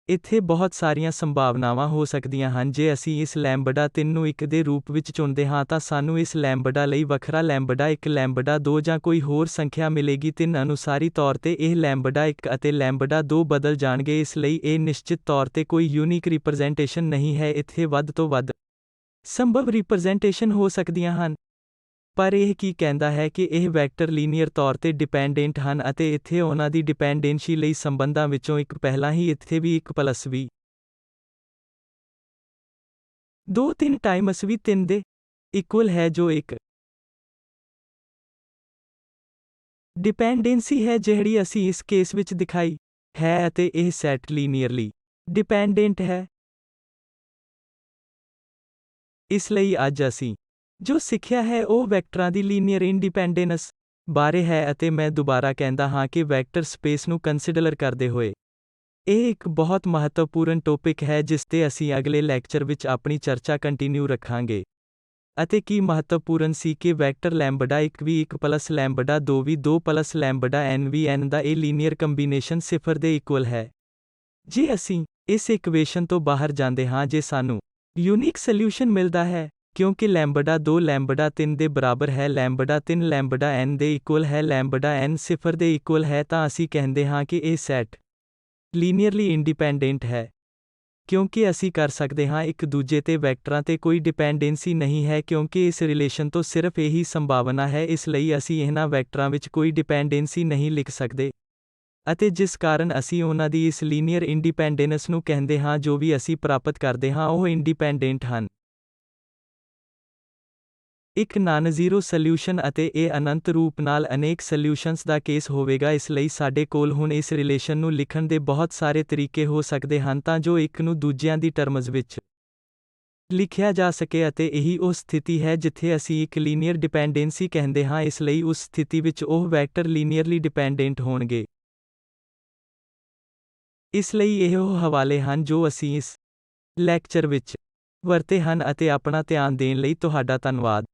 ਇੱਥੇ ਬਹੁਤ ਸਾਰੀਆਂ ਸੰਭਾਵਨਾਵਾਂ ਹੋ ਸਕਦੀਆਂ ਹਨ। ਜੇ ਅਸੀਂ ਇਸ ਲੈਂਬਡਾ 3 ਨੂੰ 1 ਦੇ ਰੂਪ ਵਿੱਚ ਚੁਣਦੇ ਹਾਂ ਤਾਂ ਸਾਨੂੰ ਇਸ ਲੈਂਬਡਾ ਲਈ ਵੱਖਰਾ ਲੈਂਬਡਾ 1 ਲੈਂਬਡਾ 2 ਜਾਂ ਕੋਈ ਹੋਰ ਸੰਖਿਆ ਮਿਲੇਗੀ। 3 ਅਨੁਸਾਰੀ ਤੌਰ ਤੇ ਇਹ ਲੈਂਬਡਾ 1 ਅਤੇ ਲੈਂਬਡਾ 2 ਬਦਲ ਜਾਣਗੇ। ਇਸ ਲਈ ਇਹ ਨਿਸ਼ਚਿਤ ਤੌਰ ਤੇ ਕੋਈ ਯੂਨੀਕ ਰਿਪਰਜ਼ੈਂਟੇਸ਼ਨ ਨਹੀਂ ਹੈ, ਇੱਥੇ ਵੱਧ ਤੋਂ ਵੱਧ ਸੰਭਵ ਰਿਪਰਜ਼ੈਂਟੇਸ਼ਨ ਹੋ ਸਕਦੀਆਂ ਹਨ। ਪਰ ਇਹ ਕੀ ਕਹਿੰਦਾ ਹੈ ਕਿ ਇਹ ਵੈਕਟਰ ਲੀਨੀਅਰ ਤੌਰ ਤੇ ਡਿਪੈਂਡੈਂਟ ਹਨ ਅਤੇ ਇੱਥੇ ਉਹਨਾਂ ਦੀ ਡਿਪੈਂਡੈਂਸੀ ਲਈ ਸੰਬੰਧਾਂ ਵਿੱਚੋਂ ਇੱਕ ਪਹਿਲਾਂ ਹੀ ਇੱਥੇ ਵੀ 1 + v 2 3 ਟਾਈਮਸ v 3 ਦੇ ਇਕੁਅਲ ਹੈ ਜੋ ਇੱਕ ਡਿਪੈਂਡੈਂਸੀ ਹੈ ਜਿਹੜੀ ਅਸੀਂ ਇਸ ਕੇਸ ਵਿੱਚ ਦਿਖਾਈ ਹੈ ਅਤੇ ਇਹ ਸੈੱਟ ਲੀਨੀਅਰਲੀ ਡਿਪੈਂਡੈਂਟ ਹੈ। ਇਸ ਲਈ ਅੱਜ ਅਸੀਂ ਜੋ ਸਿੱਖਿਆ ਹੈ ਉਹ ਵੈਕਟਰਾਂ ਦੀ ਲੀਨੀਅਰ ਇੰਡੀਪੈਂਡੈਂਸ ਬਾਰੇ ਹੈ ਅਤੇ ਮੈਂ ਦੁਬਾਰਾ ਕਹਿੰਦਾ ਹਾਂ ਕਿ ਵੈਕਟਰ ਸਪੇਸ ਨੂੰ ਕੰਸੀਡਰ ਕਰਦੇ ਹੋਏ ਇਹ ਇੱਕ ਬਹੁਤ ਮਹੱਤਵਪੂਰਨ ਟੌਪਿਕ ਹੈ ਜਿਸ ਤੇ ਅਸੀਂ ਅਗਲੇ ਲੈਕਚਰ ਵਿੱਚ ਆਪਣੀ ਚਰਚਾ ਕੰਟੀਨਿਊ ਰੱਖਾਂਗੇ। ਅਤੇ ਕੀ ਮਹੱਤਵਪੂਰਨ ਸੀ ਕਿ ਵੈਕਟਰ ਲੈਂਬਡਾ 1 ਵੀ 1 ਪਲੱਸ ਲੈਂਬਡਾ 2 ਵੀ 2 ਪਲੱਸ ਲੈਂਬਡਾ n ਵੀ n ਦਾ ਇਹ ਲੀਨੀਅਰ ਕੰਬੀਨੇਸ਼ਨ 0 ਦੇ ਇਕੁਅਲ ਹੈ। ਜੇ ਅਸੀਂ ਇਸ ਇਕੁਏਸ਼ਨ ਤੋਂ ਬਾਹਰ ਜਾਂਦੇ ਹਾਂ ਜੇ ਸਾਨੂੰ ਯੂਨੀਕ ਸੋਲਿਊਸ਼ਨ ਮਿਲਦਾ ਹੈ, ਕਿਉਂਕਿ ਲੈਂਬਡਾ 2 ਲੈਂਬਡਾ 3 ਦੇ ਬਰਾਬਰ ਹੈ, ਲੈਂਬਡਾ 3 ਲੈਂਬਡਾ n ਦੇ ਇਕੁਅਲ ਹੈ, ਲੈਂਬਡਾ n 0 ਦੇ ਇਕੁਅਲ ਹੈ, ਤਾਂ ਅਸੀਂ ਕਹਿੰਦੇ ਹਾਂ ਕਿ ਇਹ ਸੈਟ ਲੀਨੀਅਰਲੀ ਇੰਡੀਪੈਂਡੈਂਟ ਹੈ। ਕਿਉਂਕਿ ਅਸੀਂ ਕਰ ਸਕਦੇ ਹਾਂ ਇੱਕ ਦੂਜੇ ਤੇ ਵੈਕਟਰਾਂ ਤੇ ਕੋਈ ਡਿਪੈਂਡੈਂਸੀ ਨਹੀਂ ਹੈ ਕਿਉਂਕਿ ਇਸ ਰਿਲੇਸ਼ਨ ਤੋਂ ਸਿਰਫ ਇਹੀ ਸੰਭਾਵਨਾ ਹੈ, ਇਸ ਲਈ ਅਸੀਂ ਇਹਨਾਂ ਵੈਕਟਰਾਂ ਵਿੱਚ ਕੋਈ ਡਿਪੈਂਡੈਂਸੀ ਨਹੀਂ ਲਿਖ ਸਕਦੇ। ਅਤੇ ਜਿਸ ਕਾਰਨ ਅਸੀਂ ਉਹਨਾਂ ਦੀ ਇਸ ਲੀਨੀਅਰ ਇੰਡੀਪੈਂਡੈਂਸ ਨੂੰ ਕਹਿੰਦੇ ਹਾਂ ਜੋ ਵੀ ਅਸੀਂ ਪ੍ਰਾਪਤ ਕਰਦੇ ਹਾਂ ਉਹ ਇੰਡੀਪੈਂਡੈਂਟ ਹਨ। ਇੱਕ ਨਾਨ-ਜ਼ੀਰੋ ਸੋਲਿਊਸ਼ਨ ਅਤੇ ਇਹ ਅਨੰਤ ਰੂਪ ਨਾਲ ਅਨੇਕ ਸੋਲਿਊਸ਼ਨਸ ਦਾ ਕੇਸ ਹੋਵੇਗਾ, ਇਸ ਲਈ ਸਾਡੇ ਕੋਲ ਹੁਣ ਇਸ ਰਿਲੇਸ਼ਨ ਨੂੰ ਲਿਖਣ ਦੇ ਬਹੁਤ ਸਾਰੇ ਤਰੀਕੇ ਹੋ ਸਕਦੇ ਹਨ ਤਾਂ ਜੋ ਇੱਕ ਨੂੰ ਦੂਜਿਆਂ ਦੀ ਟਰਮਜ਼ ਵਿੱਚ ਲਿਖਿਆ ਜਾ ਸਕੇ ਅਤੇ ਇਹੀ ਉਹ ਸਥਿਤੀ ਹੈ ਜਿੱਥੇ ਅਸੀਂ ਇੱਕ ਲੀਨੀਅਰ ਡਿਪੈਂਡੈਂਸੀ ਕਹਿੰਦੇ ਹਾਂ, ਇਸ ਲਈ ਉਸ ਸਥਿਤੀ ਵਿੱਚ ਉਹ ਵੈਕਟਰ ਲੀਨੀਅਰਲੀ ਡਿਪੈਂਡੈਂਟ ਹੋਣਗੇ। ਇਸ ਲਈ ਇਹ ਉਹ ਹਵਾਲੇ ਹਨ ਜੋ ਅਸੀਂ ਇਸ ਲੈਕਚਰ ਵਿੱਚ ਵਰਤੇ ਹਨ ਅਤੇ ਆਪਣਾ ਧਿਆਨ ਦੇਣ ਲਈ ਤੁਹਾਡਾ ਧੰਨਵਾਦ।